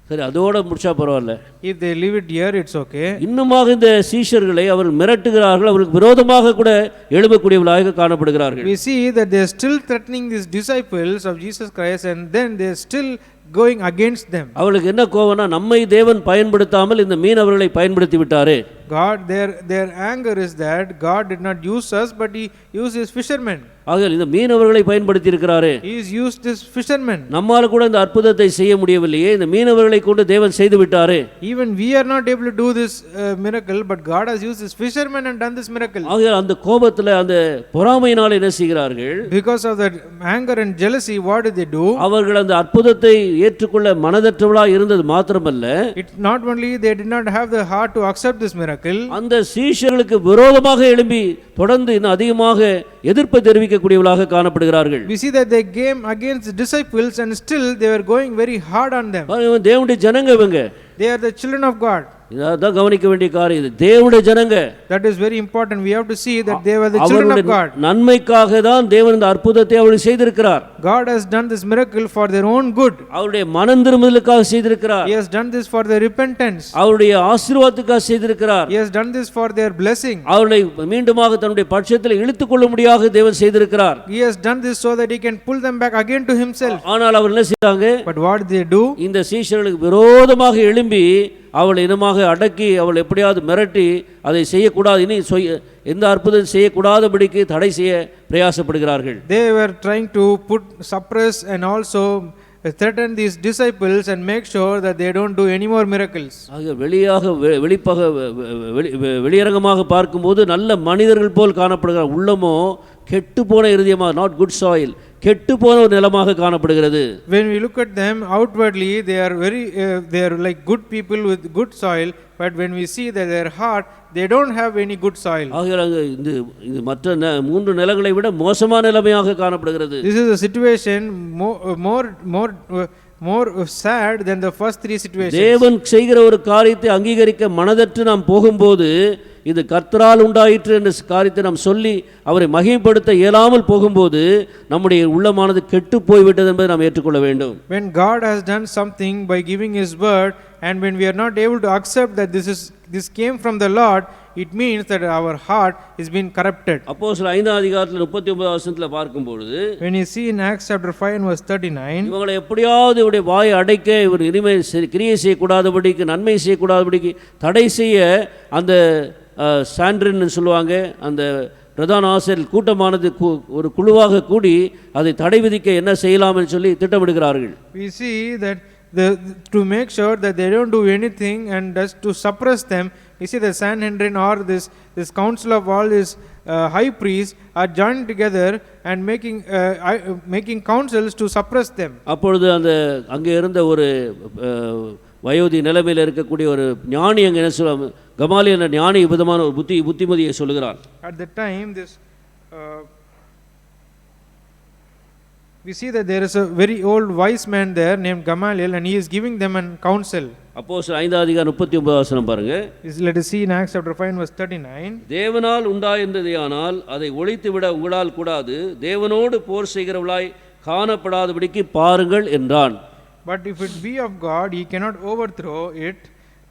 சரி, அதோட முடிச்சா பரவாயில்ல. If they leave it here, it's okay. இன்னுமாக இந்த சீஷர்களை அவர்கள் மிரட்டுகிறார்கள், அவர்களுக்கு விரோதமாக கூட எழும்பக்கூடியவர்களாக காணப்படுகிறார்கள். We see that they are still threatening these disciples of Jesus Christ, and then they are still going against them. அவளுக்கு என்ன கோவம்னா, நம்மை தேவன் பயன்படுத்தாமல் இந்த மீனவர்களை பயன்படுத்தி விட்டாரே. God, their anger is that God did not use us, but he used his fishermen. ஆகையால் இந்த மீனவர்களை பயன்படுத்தி இருக்கிறாரே. He has used this fishermen. நம்மால கூட இந்த அற்புதத்தை செய்ய முடியவில்லையே, இந்த மீனவர்களை கொண்டு தேவன் செய்து விட்டாரே. Even we are not able to do this miracle, but God has used his fishermen and done this miracle. ஆகையால் அந்த கோபத்துல அந்த பொறாமையினால் என்ன செய்கிறார்கள்? Because of that anger and jealousy, what did they do? அவர்கள் அந்த அற்புதத்தை ஏற்றுக்கொள்ள மனதற்றவர்களாக இருந்தது மாத்திரமல்ல, it's not only they did not have the heart to accept this miracle, அந்த சீஷர்களுக்கு விரோதமாக எழும்பி தொடர்ந்து இன்னும் அதிகமாக எதிர்ப்பு தெரிவிக்கக்கூடியவர்களாக காணப்படுகிறார்கள். We see that they came against the disciples and still they were going very hard on them. தேவனுடைய ஜனங்க இவங்க. They are the children of God. இதான் கவனிக்க வேண்டிய காரியம். இது தேவனுடைய ஜனங்க. That is very important. We have to see that they were the children of God. நன்மைக்காக தான் தேவன் இந்த அற்புதத்தை அவர்களுக்கு செய்திருக்கிறார். God has done this miracle for their own good. அவருடைய மனம் திரும்புதலுக்காக செய்திருக்கிறார். He has done this for their repentance. அவருடைய ஆசீர்வாதத்துக்காக செய்திருக்கிறார். He has done this for their blessing. அவர்களை மீண்டுமாக தன்னுடைய பட்சத்தில் இழுத்துக்கொள்ள முடியாக தேவன் செய்திருக்கிறார். He has done this so that he can pull them back again to himself. ஆனால் அவர் என்ன செய்றாங்க? But what did they do? இந்த சீஷர்களுக்கு விரோதமாக எழும்பி அவள் இனமாக அடக்கி அவள் எப்படியாவது மிரட்டி அதை செய்யக்கூடாது, இனி எந்த அற்புதம் செய்யக்கூடாதபடிக்கு தடை செய்ய பிரயாசப்படுகிறார்கள். They were trying to suppress and also threaten these disciples and make sure that they don't do any more miracles. ஆக வெளியரங்கமாக பார்க்கும்போது நல்ல மனிதர்கள் போல் காணப்படுகிறார், உள்ளமோ கெட்டு போன இருதயமாக, நாட் குட் சாயில், கெட்டு போன ஒரு நிலமாக காணப்படுகிறது. When we look at them outwardly, they are like good people with good soil, but when we see that their heart, they don't have any good soil. ஆகையால் இது மற்ற மூன்று நிலங்களை விட மோசமான நிலைமையாக காணப்படுகிறது. This is a situation more sad than the first three situations. தேவன் செய்கிற ஒரு காரியத்தை அங்கீகரிக்க மனதற்று நாம் போகும்போது, இது கர்த்தரால் உண்டாயிற்று என்ற காரியத்தை நாம் சொல்லி அவரை மகிமைப்படுத்த இயலாமல் போகும்போது நம்முடைய உள்ளமானது கெட்டு போய்விட்டது என்பதை நாம் ஏற்றுக்கொள்ள வேண்டும். When God has done something by giving His word, and when we are not able to accept that this came from the Lord, it means that our heart is being corrupted. அப்போஸ்தலர் 5 அதிகாரத்தில் 39 வசனத்தில் பார்க்கும்போது, when you see in Acts chapter 5 and verse 39, இவங்களை எப்படியாவது இவருடைய வாயை அடைக்க, இவர் இனிமே கிரியை செய்யக்கூடாதபடிக்கு, நன்மை செய்யக்கூடாதபடிக்கு தடை செய்ய அந்த சாண்ட்ரின்னு சொல்லுவாங்க, அந்த பிரதான ஆசிரியர் கூட்டமானது ஒரு குழுவாக கூடி அதை தடை விதிக்க என்ன செய்யலாம் என்று சொல்லி திட்டமிடுகிறார்கள். We see that to make sure that they don't do anything and just to suppress them, we see the Sanhedrin or this council of all these high priests are joined together and making councils to suppress them. அப்பொழுது அந்த அங்கே இருந்த ஒரு வயோதி நிலைமையில் இருக்கக்கூடிய ஒரு ஞானி அங்கே என்ன சொல்லுவாங்க, கமாலியல் என்ற ஞானி விதமான ஒரு புத்திமதியை சொல்லுகிறார். At the time we see that there is a very old wise man there named Gamaliel, and he is giving them an counsel. அப்போஸ்தலர் 5 அதிகாரம் 39 வசனம் பாருங்க. Let us see in Acts chapter 5 verse 39. தேவனால் உண்டாயிருந்ததேயானால் அதை ஒழித்து விட உங்களால் கூடாது, தேவனோடு போர் செய்கிறவளாய் காணப்படாதபடிக்கு பாருங்கள் என்றான். But if it be of God, he cannot overthrow it,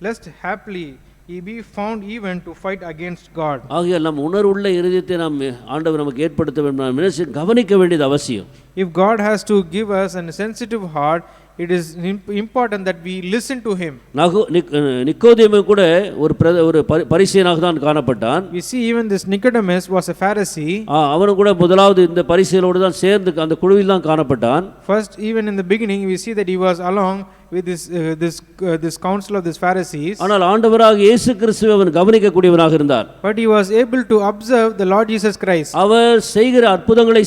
lest haply he be found even to fight against God. ஆகையால் நம் உணர்வுள்ள இருதயத்தை நாம் ஆண்டவர் நமக்கு ஏற்படுத்த வேண்டும், கவனிக்க வேண்டியது அவசியம். If God has to give us a sensitive heart, it is important that we listen to him. நிக்கோதேமு கூட ஒரு பரிசேயனாக தான் காணப்பட்டான். We see even this Nicodemus was a Pharisee. அவனும் கூட முதலாவது இந்த பரிசேயரோடு தான் சேர்ந்து அந்த குழுவில் தான் காணப்பட்டான். First, even in the beginning, we see that he was along with this council of these Pharisees. ஆனால் ஆண்டவராக இயேசு கிறிஸ்துவை அவன் கவனிக்கக்கூடியவனாக இருந்தார். But he was able to observe the Lord Jesus Christ. அவர் செய்கிற அற்புதங்களை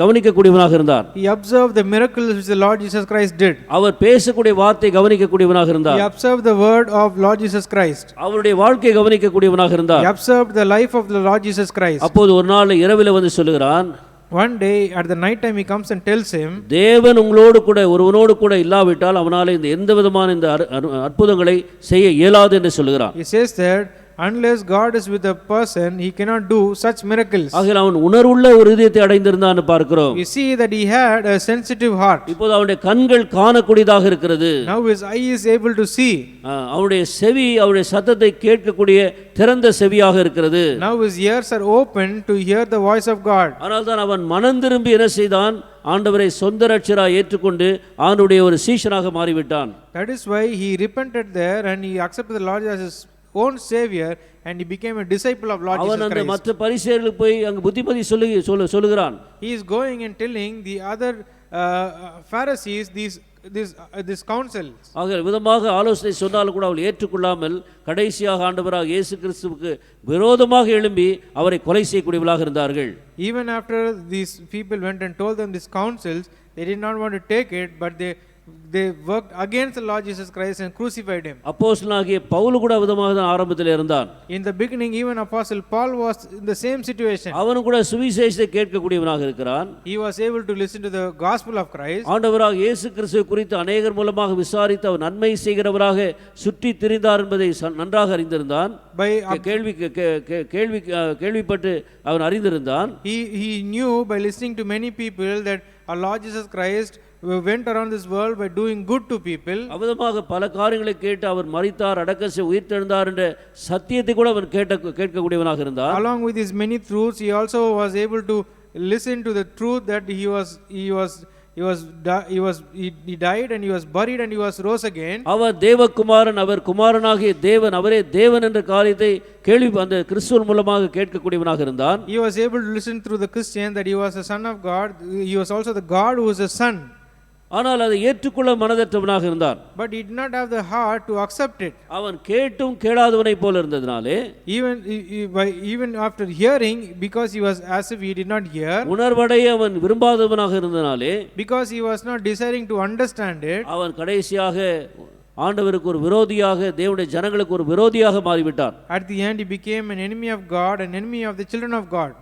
கவனிக்கக்கூடியவனாக இருந்தார். He observed the miracles which the Lord Jesus Christ did. அவர் பேசக்கூடிய வார்த்தை கவனிக்கக்கூடியவனாக இருந்தார். He observed the word of Lord Jesus Christ. அவருடைய வாழ்க்கையை கவனிக்கக்கூடியவனாக இருந்தார். He observed the life of the Lord Jesus Christ. அப்போது ஒரு நாள் இரவிலே வந்து சொல்லுகிறான், one day at the night time he comes and tells him, தேவன் உங்களோடு கூட ஒருவனோடு கூட இல்லாவிட்டால் அவனால இந்த எந்த விதமான இந்த அற்புதங்களை செய்ய இயலாது என்று சொல்லுகிறான். He says that unless God is with a person, he cannot do such miracles. ஆகையால் அவன் உணர்வுள்ள ஒரு இதயத்தை அடைந்திருந்தான்னு பார்க்கிறோம். We see that he had a sensitive heart. இப்போது அவனுடைய கண்கள் காணக்கூடியதாக இருக்கிறது. Now his eye is able to see. அவனுடைய செவி அவருடைய சத்தத்தை கேட்கக்கூடிய திறந்த செவியாக இருக்கிறது. Now his ears are open to hear the voice of God. ஆனால் தான் அவன் மனம் திரும்பி என்ன செய்தான், ஆண்டவரை சொந்த ரட்சகராய் ஏற்றுக்கொண்டு ஆண்டவருடைய ஒரு சீஷனாக மாறிவிட்டான். That is why he repented there and he accepted the Lord as his own savior, and he became a disciple of Lord Jesus Christ. அவன் அந்த மற்ற பரிசேயர்களுக்கு போய் அங்க புத்திமதி சொல்லுகிறான். He is going and telling the other Pharisees this counsel. ஆக விதமாக ஆலோசனை சொன்னாலும் கூட அவள் ஏற்றுக்கொள்ளாமல் கடைசியாக ஆண்டவராக இயேசு கிறிஸ்துவுக்கு விரோதமாக எழும்பி அவரை கொலை செய்யக்கூடியவர்களாக இருந்தார்கள். Even after these people went and told them these counsels, they did not want to take it, but they worked against the Lord Jesus Christ and crucified him. அப்போஸ்தலனாகிய பவுல் கூட விதமாக தான் ஆரம்பத்தில் இருந்தான். In the beginning, even Apostle Paul was in the same situation. அவனும் கூட சுவிசேஷத்தை கேட்கக்கூடியவனாக இருக்கிறான். He was able to listen to the gospel of Christ. ஆண்டவராக இயேசு கிறிஸ்துவை குறித்து அநேகர் மூலமாக விசாரித்து அவர் நன்மை செய்கிறவராக சுற்றி திரிந்தார் என்பதை நன்றாக அறிந்திருந்தான். கேள்விப்பட்டு அவன் அறிந்திருந்தான். He knew by listening to many people that our Lord Jesus Christ went around this world by doing good to people. அவதமாக பல காரியங்களை கேட்டு அவர் மரித்தார், அடக்கம் செய்து உயிர்த்தெழுந்தார் என்ற சத்தியத்தை கூட அவன் கேட்கக்கூடியவனாக இருந்தார். Along with his many truths, he also was able to listen to the truth that he he died and he was buried and he was rose again. அவர் தேவகுமாரன், அவர் குமாரனாகிய தேவன், அவரே தேவன் என்ற காரியத்தை கேள்வி அந்த கிறிஸ்துவின் மூலமாக கேட்கக்கூடியவனாக இருந்தான். He was able to listen through the Christian that he was a son of God. He was also the God who was a son. ஆனால் அதை ஏற்றுக்கொள்ள மனதற்றவனாக இருந்தான். But he did not have the heart to accept it. அவன் கேட்டும் கேளாதவனை போல இருந்ததினாலே, even after hearing, because he was as if he did not hear, உணர்வடைய அவன் விரும்பாதவனாக இருந்ததினாலே, because he was not desiring to understand it, அவன் கடைசியாக ஆண்டவருக்கு ஒரு விரோதியாக, தேவனுடைய ஜனங்களுக்கு ஒரு விரோதியாக மாறிவிட்டான். At the end he became an enemy of God, an enemy of the children of God.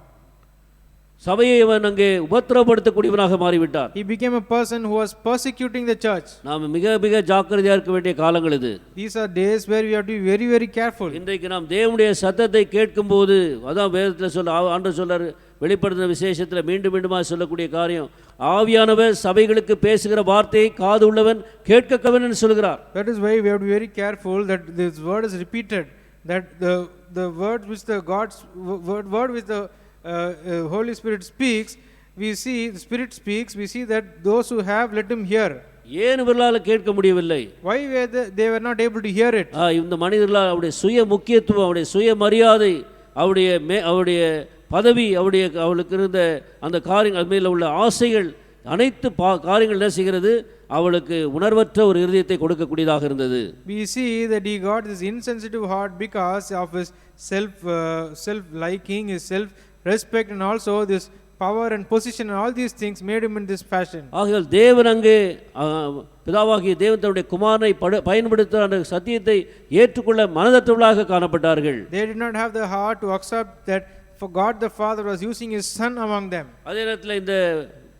சபையை அவன் அங்கே உபத்திரப்படுத்தக்கூடியவனாக மாறிவிட்டான். He became a person who was persecuting the church. நாம் மிக மிக ஜாக்கிரதையாக இருக்க வேண்டிய காலங்கள் இது. These are days where we have to be very very careful. இன்றைக்கு நாம் தேவனுடைய சத்தத்தை கேட்கும்போது, அதான் வேதத்தில் சொல்ல ஆண்டவர் சொல்றார், வெளிப்படுத்தின விசேஷத்தில் மீண்டும் மீண்டுமாக சொல்லக்கூடிய காரியம், ஆவியானவர் சபைகளுக்கு பேசுகிற வார்த்தையை காது உள்ளவன் கேட்கக்கவன் என்று சொல்கிறார். That is why we have to be very careful that this word is repeated, that the word which the God's word which the Holy Spirit speaks, we see the Spirit speaks, we see that those who have, let him hear. ஏன் இவர்களால் கேட்க முடியவில்லை? Why were they were not able to hear it? இந்த மனிதர்களால் அவருடைய சுய முக்கியத்துவம், அவருடைய சுய மரியாதை, அவருடைய பதவி, அவளுக்கு இருந்த அந்த காரியங்கள், அது மேல உள்ள ஆசைகள், அனைத்து காரியங்கள் என்ன செய்கிறது, அவளுக்கு உணர்வற்ற ஒரு இருதயத்தை கொடுக்கக்கூடியதாக இருந்தது. We see that he got this insensitive heart because of his self liking, his self respect, and also this power and position, and all these things made him in this fashion. ஆகையால் தேவன் அங்கே பிதாவாகிய தேவன் தன்னுடைய குமாரனை பயன்படுத்த அந்த சத்தியத்தை ஏற்றுக்கொள்ள மனதற்றவர்களாக காணப்பட்டார்கள். They did not have the heart to accept that for God the Father was using his son among them. அதே நேரத்தில் இந்த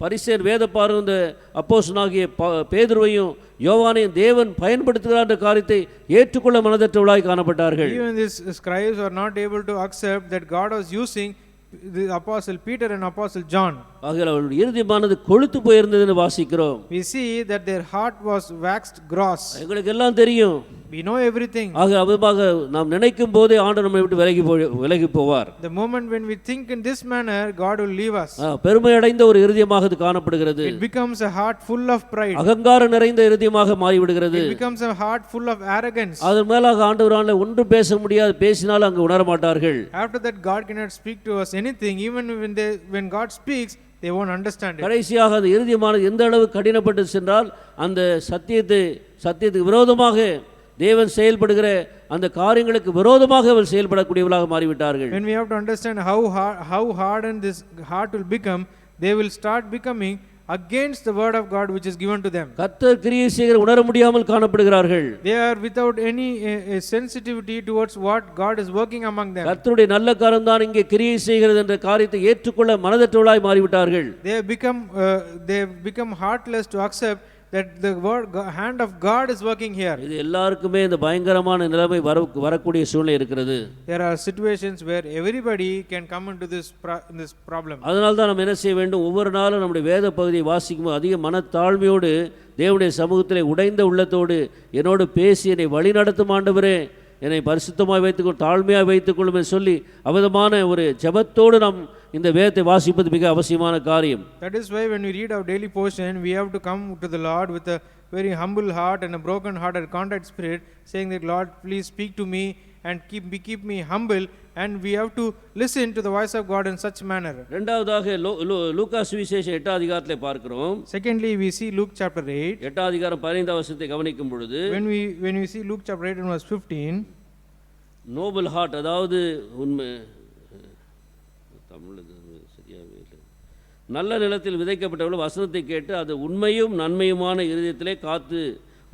பரிசேயர் வேதபாரகரும் இந்த அப்போஸ்தலனாகிய பேதுருவையும் யோவானையும் தேவன் பயன்படுத்துகிறார் என்ற காரியத்தை ஏற்றுக்கொள்ள மனதற்றவர்களாய் காணப்பட்டார்கள். Even these scribes were not able to accept that God was using the apostle Peter and apostle John. ஆகையால் அவருடைய இருதயமானது கொழுத்து போயிருந்தது என்று வாசிக்கிறோம். We see that their heart was waxed gross. எங்களுக்கு எல்லாம் தெரியும். We know everything. அதுமாக நாம் நினைக்கும் போதே ஆண்டவர் நம்மை விட்டு விலகி போவார். The moment when we think in this manner, God will leave us. பெருமை அடைந்த ஒரு இருதயமாக இது காணப்படுகிறது. It becomes a heart full of pride. அகங்காரம் நிறைந்த இருதயமாக மாறிவிடுகிறது. It becomes a heart full of arrogance. அதன் மேலாக ஆண்டவரால் ஒன்றும் பேச முடியாது, பேசினாலும் அங்கு உணர மாட்டார்கள். After that, God cannot speak to us anything. Even when God speaks, they won't understand it. கடைசியாக அந்த இருதயமானது எந்த அளவு கடினப்பட்டு சென்றால், அந்த சத்தியத்துக்கு விரோதமாக தேவன் செயல்படுகிற அந்த காரியங்களுக்கு விரோதமாக அவர் செயல்படக்கூடியவர்களாக மாறிவிட்டார்கள். When we have to understand how hardened this heart will become, they will start becoming against the word of God which is given to them. கர்த்தர் கிரியை செய்கிற உணர முடியாமல் காணப்படுகிறார்கள். They are without any sensitivity towards what God is working among them. கர்த்தருடைய நல்ல கரம் தான் இங்கே கிரியை செய்கிறது என்ற காரியத்தை ஏற்றுக்கொள்ள மனதற்றவர்களாய் மாறிவிட்டார்கள். They have become heartless to accept that the hand of God is working here. இது எல்லாருக்குமே இந்த பயங்கரமான நிலைமை வரக்கூடிய சூழ்நிலை இருக்கிறது. There are situations where everybody can come into this problem. அதனால தான் நம்ம என்ன செய்ய வேண்டும், ஒவ்வொரு நாளும் நம்முடைய வேத பகுதியை வாசிக்கும்போது அதிக மனத்தாழ்மையோடு தேவனுடைய சமூகத்திலே உடைந்த உள்ளத்தோடு என்னோடு பேசி என்னை வழி நடத்தும் ஆண்டவரே, என்னை பரிசுத்தமாக வைத்துக்கொள், தாழ்மையாக வைத்துக்கொள்ளும் என்று சொல்லி அவதமான ஒரு ஜெபத்தோடு நாம் இந்த வேதத்தை வாசிப்பது மிக அவசியமான காரியம். That is why when we read our daily portion, we have to come to the Lord with a very humble heart and a broken heart and contrite spirit, saying that Lord, please speak to me and keep me humble, and we have to listen to the voice of God in such manner. இரண்டாவதாக லூக்கா சுவிசேஷம் 8 அதிகாரத்திலே பார்க்கிறோம். Secondly, we see Luke chapter 8. 8 அதிகாரம் 15 வசனத்தை கவனிக்கும் பொழுது, when we see Luke chapter 8 and verse 15, Nobel heart, அதாவது உண்மை தமிழ் சரியாகவே இல்லை, நல்ல நிலத்தில் விதைக்கப்பட்டவர்கள் வசனத்தை கேட்டு அது உண்மையும் நன்மையுமான இருதயத்திலே காத்து,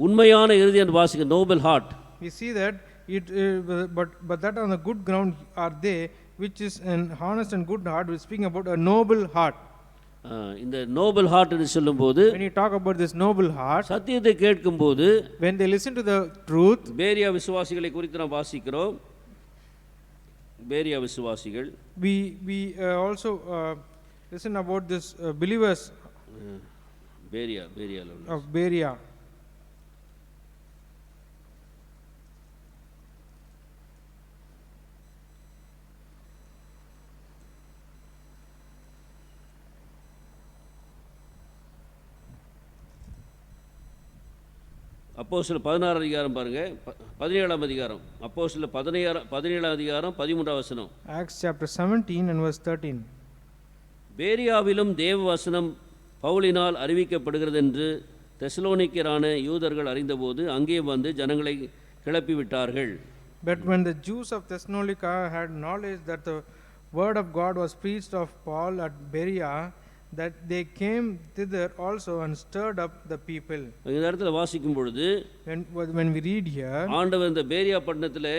உண்மையான இருதயம் என்று வாசிக்க noble heart. We see that but that on the good ground are they which is an honest and good heart. We speaking about a noble heart. இந்த நோபல் ஹார்ட் என்று சொல்லும்போது, when you talk about this noble heart, சத்தியத்தை கேட்கும்போது, when they listen to the truth, பேரியா விசுவாசிகளை குறித்து நாம் வாசிக்கிறோம். பேரியா விசுவாசிகள், we also listen about this believers of Berea. அப்போஸ்தலர் 16 அதிகாரம் பாருங்க, 17ஆம் அதிகாரம். அப்போஸ்தலர் 17ஆம் அதிகாரம் 13ஆம் வசனம். Acts chapter 17 and verse 13. பேரியாவிலும் தேவ வசனம் பவுலினால் அறிவிக்கப்படுகிறது என்று தெசலோனிக்கரான யூதர்கள் அறிந்தபோது அங்கே வந்து ஜனங்களை கிளப்பி விட்டார்கள். But when the Jews of Thessalonica had knowledge that the word of God was preached of Paul at Berea, that they came thither also and stirred up the people. இந்த இடத்துல வாசிக்கும் பொழுது When we read here, ஆண்டவர் இந்த பேரியா பட்டணத்திலே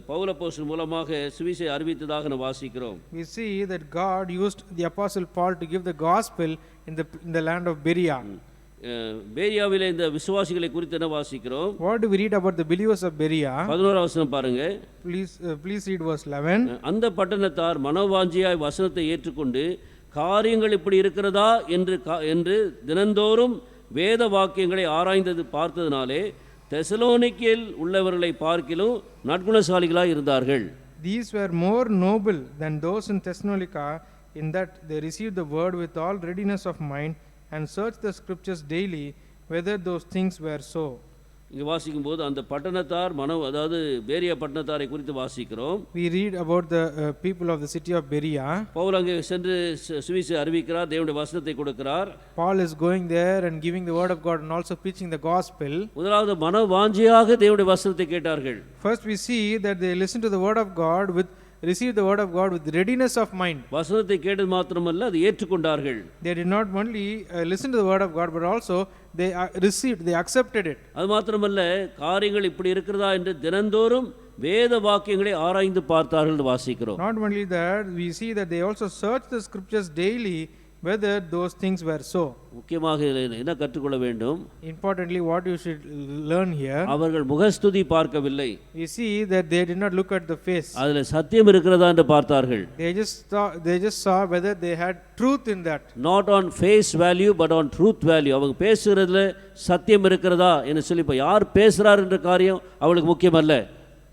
பவுல் அப்போஸ்தலன் மூலமாக சுவிசேஷத்தை அறிவித்ததாக நாம் வாசிக்கிறோம். we see that God used the apostle Paul to give the gospel in the land of Berea. பேரியாவிலே இந்த விசுவாசிகளை குறித்து என்ன வாசிக்கிறோம்? What do we read about the believers of Berea? 11ஆம் வசனம் பாருங்க. Please read verse 11. அந்த பட்டணத்தார் மனவாஞ்சியாய் வசனத்தை ஏற்றுக்கொண்டு காரியங்கள் இப்படி இருக்கிறதா என்று தினந்தோறும் வேத வாக்கியங்களை ஆராய்ந்தது பார்த்ததினாலே தெசலோனிக்கேயில் உள்ளவர்களை பார்க்கிலும் நற்குணசாலிகளாய் இருந்தார்கள். These were more noble than those in Thessalonica, in that they received the word with all readiness of mind and searched the scriptures daily whether those things were so. இங்கே வாசிக்கும் போது அந்த பட்டணத்தார் அதாவது பேரியா பட்டணத்தாரை குறித்து வாசிக்கிறோம். We read about the people of the city of Berea. Pavul அங்கே சென்று சுவிசேஷத்தை அறிவிக்கிறார், தேவனுடைய வசனத்தை கொடுக்கிறார். Paul is going there and giving the word of God and also preaching the gospel. முதலாவது மனவாஞ்சியாக தேவனுடைய வசனத்தை கேட்டார்கள். First we see that they listened to the word of God received the word of God with readiness of mind. வசனத்தை கேட்டது மாத்திரமல்ல, அதை ஏற்றுக்கொண்டார்கள். They did not only listen to the word of God, but also they they accepted it. அது மாத்திரமல்ல, காரியங்கள் இப்படி இருக்கிறதா என்று தினந்தோறும் வேத வாக்கியங்களை ஆராய்ந்து பார்த்தார்கள் என்று வாசிக்கிறோம். Not only that, we see that they also searched the scriptures daily whether those things were so. முக்கியமாக என்ன கற்றுக்கொள்ள வேண்டும்? Importantly, what you should learn here, அவர்கள் முகஸ்துதி பார்க்கவில்லை. we see that they did not look at the face. அதில் சத்தியம் இருக்கிறதா என்று பார்த்தார்கள். They just saw whether they had truth in that. Not on face value but on truth value. அவங்க பேசுறதுல சத்தியம் இருக்கிறதா என்று சொல்லி, இப்போ யார் பேசுறார் என்ற காரியம் அவளுக்கு முக்கியமல்ல.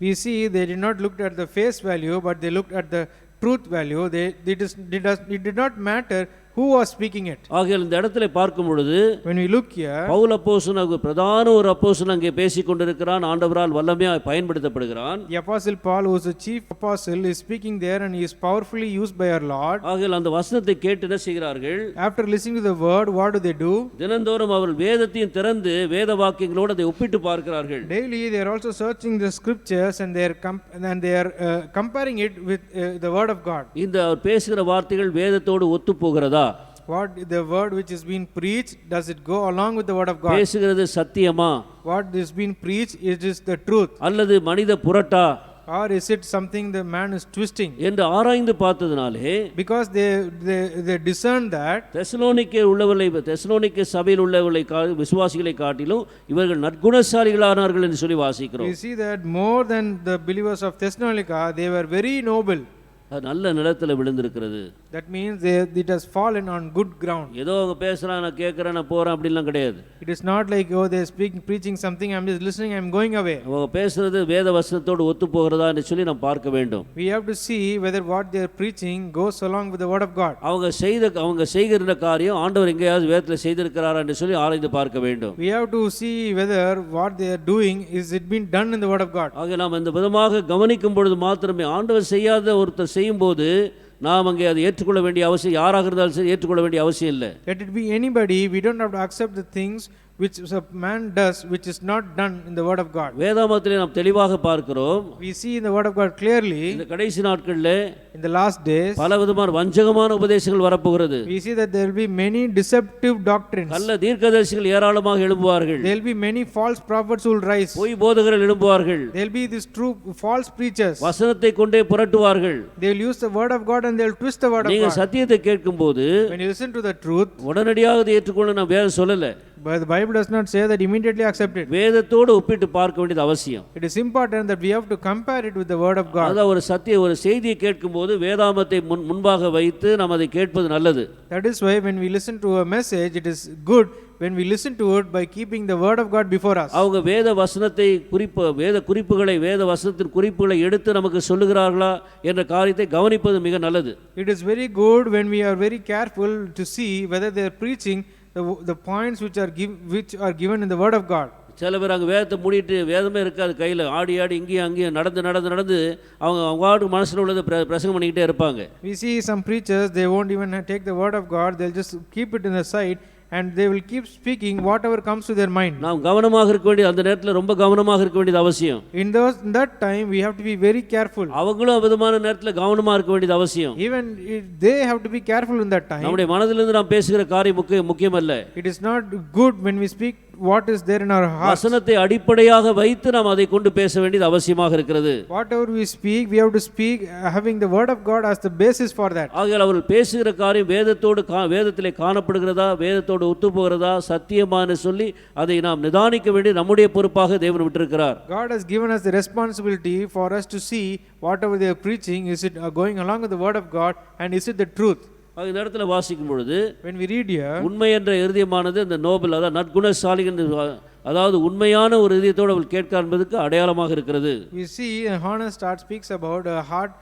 We see they did not look at the face value, but they looked at the truth value. It did not matter who was speaking it. ஆகையால் இந்த இடத்துல பார்க்கும் பொழுது, when we look here, Pavul அப்போஸ்தலன் பிரதான ஒரு அப்போஸ்தலன் அங்கே பேசிக் கொண்டிருக்கிறான், ஆண்டவரால் வல்லமையாக பயன்படுத்தப்படுகிறான். the apostle Paul, who is the chief apostle, is speaking there and he is powerfully used by our Lord. ஆகையால் அந்த வசனத்தை கேட்டு என்ன செய்கிறார்கள்? After listening to the word, what do? தினந்தோறும் அவர்கள் வேதத்தையும் திறந்து வேத வாக்கியங்களோடு அதை ஒப்பிட்டு பார்க்கிறார்கள். Daily they are also searching the scriptures and they are comparing it with the word of God. இந்த அவர் பேசுகிற வார்த்தைகள் வேதத்தோடு ஒத்து போகிறதா? What the word which is being preached, does it go along with the word of God? பேசுகிறது சத்தியமா? What is being preached, it is the truth? அல்லது மனித parotta? Or is it something the man is twisting? என்று ஆராய்ந்து பார்த்ததினாலே, because they discern that Thessalonica சபையில் உள்ளவர்களை விசுவாசிகளை காட்டிலும் இவர்கள் நற்குணசாலிகளானார்கள் என்று சொல்லி வாசிக்கிறோம். We see that more than the believers of Thessalonica, they were very noble. நல்ல நிலத்தில் விழுந்திருக்கிறது. That means it has fallen on good ground. ஏதோ அவங்க பேசுறான், நான் கேட்கறேன், நான் போறேன் அப்படிலாம் கிடையாது. It is not like, oh, they are preaching something, I am just listening, I am going away. அவங்க பேசுறது வேத வசனத்தோடு ஒத்து போகிறதா என்று சொல்லி நாம் பார்க்க வேண்டும். We have to see whether what they are preaching goes along with the word of God. அவங்க செய்கிற காரியம் ஆண்டவர் எங்கேயாவது வேதத்தில் செய்திருக்கிறாரா என்று சொல்லி ஆராய்ந்து பார்க்க வேண்டும். We have to see whether what they are doing is it been done in the word of God. ஆக நாம் இந்த விதமாக கவனிக்கும் பொழுது மாத்திரமே, ஆண்டவர் செய்யாத ஒருத்தர் செய்யும்போது நாம் அங்கே அதை ஏற்றுக்கொள்ள வேண்டிய அவசியம், யாராக இருந்தாலும் சரி ஏற்றுக்கொள்ள வேண்டிய அவசியம் இல்லை. Let it be anybody, we don't have to accept the things which a man does which is not done in the word of God. வேதாகமத்திலே நாம் தெளிவாக பார்க்கிறோம். We see in the word of God clearly, இந்த கடைசி நாட்களிலே, in the last days, பலவிதமான வஞ்சகமான உபதேசங்கள் வரப்போகிறது. we see that there will be many deceptive doctrines. கள்ள தீர்க்கதரிசிகள் ஏராளமாக எழும்புவார்கள். There will be many false prophets who will rise. பொய் போதகர்கள் எழும்புவார்கள். There will be these true false preachers. வசனத்தை கொண்டே புரட்டுவார்கள். They will use the word of God and they will twist the word of God. நீங்கள் சத்தியத்தை கேட்கும்போது, when you listen to the truth, உடனடியாக அதை ஏற்றுக்கொள்ள நான் வேதம் சொல்லல. but the Bible does not say that immediately accept it. வேதத்தோடு ஒப்பிட்டு பார்க்க வேண்டியது அவசியம். It is important that we have to compare it with the word of God. அத ஒரு செய்தியை கேட்கும்போது வேதாகமத்தை முன்பாக வைத்து நாம் அதை கேட்பது நல்லது. That is why when we listen to a message, it is good when we listen to it by keeping the word of God before us. அவங்க வேத வசனத்தின் குறிப்புகளை எடுத்து நமக்கு சொல்லுகிறார்களா என்ற காரியத்தை கவனிப்பது மிக நல்லது. It is very good when we are very careful to see whether they are preaching the points which are given in the word of God. சில பேர் அங்கே வேதத்தை மூடிட்டு வேதமே இருக்காது கையில், ஆடி ஆடி இங்கேயும் அங்கேயும் நடந்து நடந்து நடந்து அவங்க மனசில் உள்ளதை பிரசங்கம் பண்ணிக்கிட்டே இருப்பாங்க. We see some preachers, they won't even take the word of God, they'll just keep it in the side and they will keep speaking whatever comes to their mind. நாம் கவனமாக இருக்க வேண்டியது, அந்த நேரத்தில் ரொம்ப கவனமாக இருக்க வேண்டியது அவசியம். In that time we have to be very careful. அவங்களும் விதமான நேரத்தில் கவனமாக இருக்க வேண்டியது அவசியம். Even they have to be careful in that time. நம்முடைய மனதிலிருந்து நாம் பேசுகிற காரியம் முக்கியமல்ல. It is not good when we speak what is there in our heart. வசனத்தை அடிப்படையாக வைத்து நாம் அதை கொண்டு பேச வேண்டியது அவசியமாக இருக்கிறது. Whatever we speak, we have to speak having the word of God as the basis for that. ஆகையால் அவர்கள் பேசுகிற காரியம் வேதத்திலே காணப்படுகிறதா, வேதத்தோடு ஒத்து போகிறதா, சத்தியமானு சொல்லி அதை நாம் நிதானிக்க வேண்டிய நம்முடைய பொறுப்பாக தேவன் விட்டிருக்கிறார். God has given us the responsibility for us to see whatever they are preaching, is it going along with the word of God and is it the truth. இந்த இடத்துல வாசிக்கும் பொழுது when we read here, உண்மை என்ற இருதயமானது இந்த Nobel, அதாவது நற்குணசாலி என்று, அதாவது உண்மையான ஒரு இதயத்தோடு அவள் கேட்க என்பதற்கு அடையாளமாக இருக்கிறது. we see a honest heart speaks about a heart,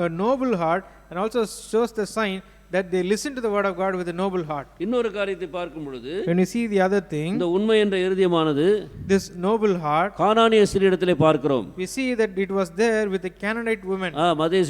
a noble heart, and also shows the sign that they listen to the word of God with a noble heart. இன்னொரு காரியத்தை பார்க்கும் பொழுது when we see the other thing, இந்த உண்மை என்ற இருதயமானது this noble heart, கானானிய ஸ்திரீயிடத்திலே பார்க்கிறோம். we see that it was there with the Canaanite woman. மத்தேயு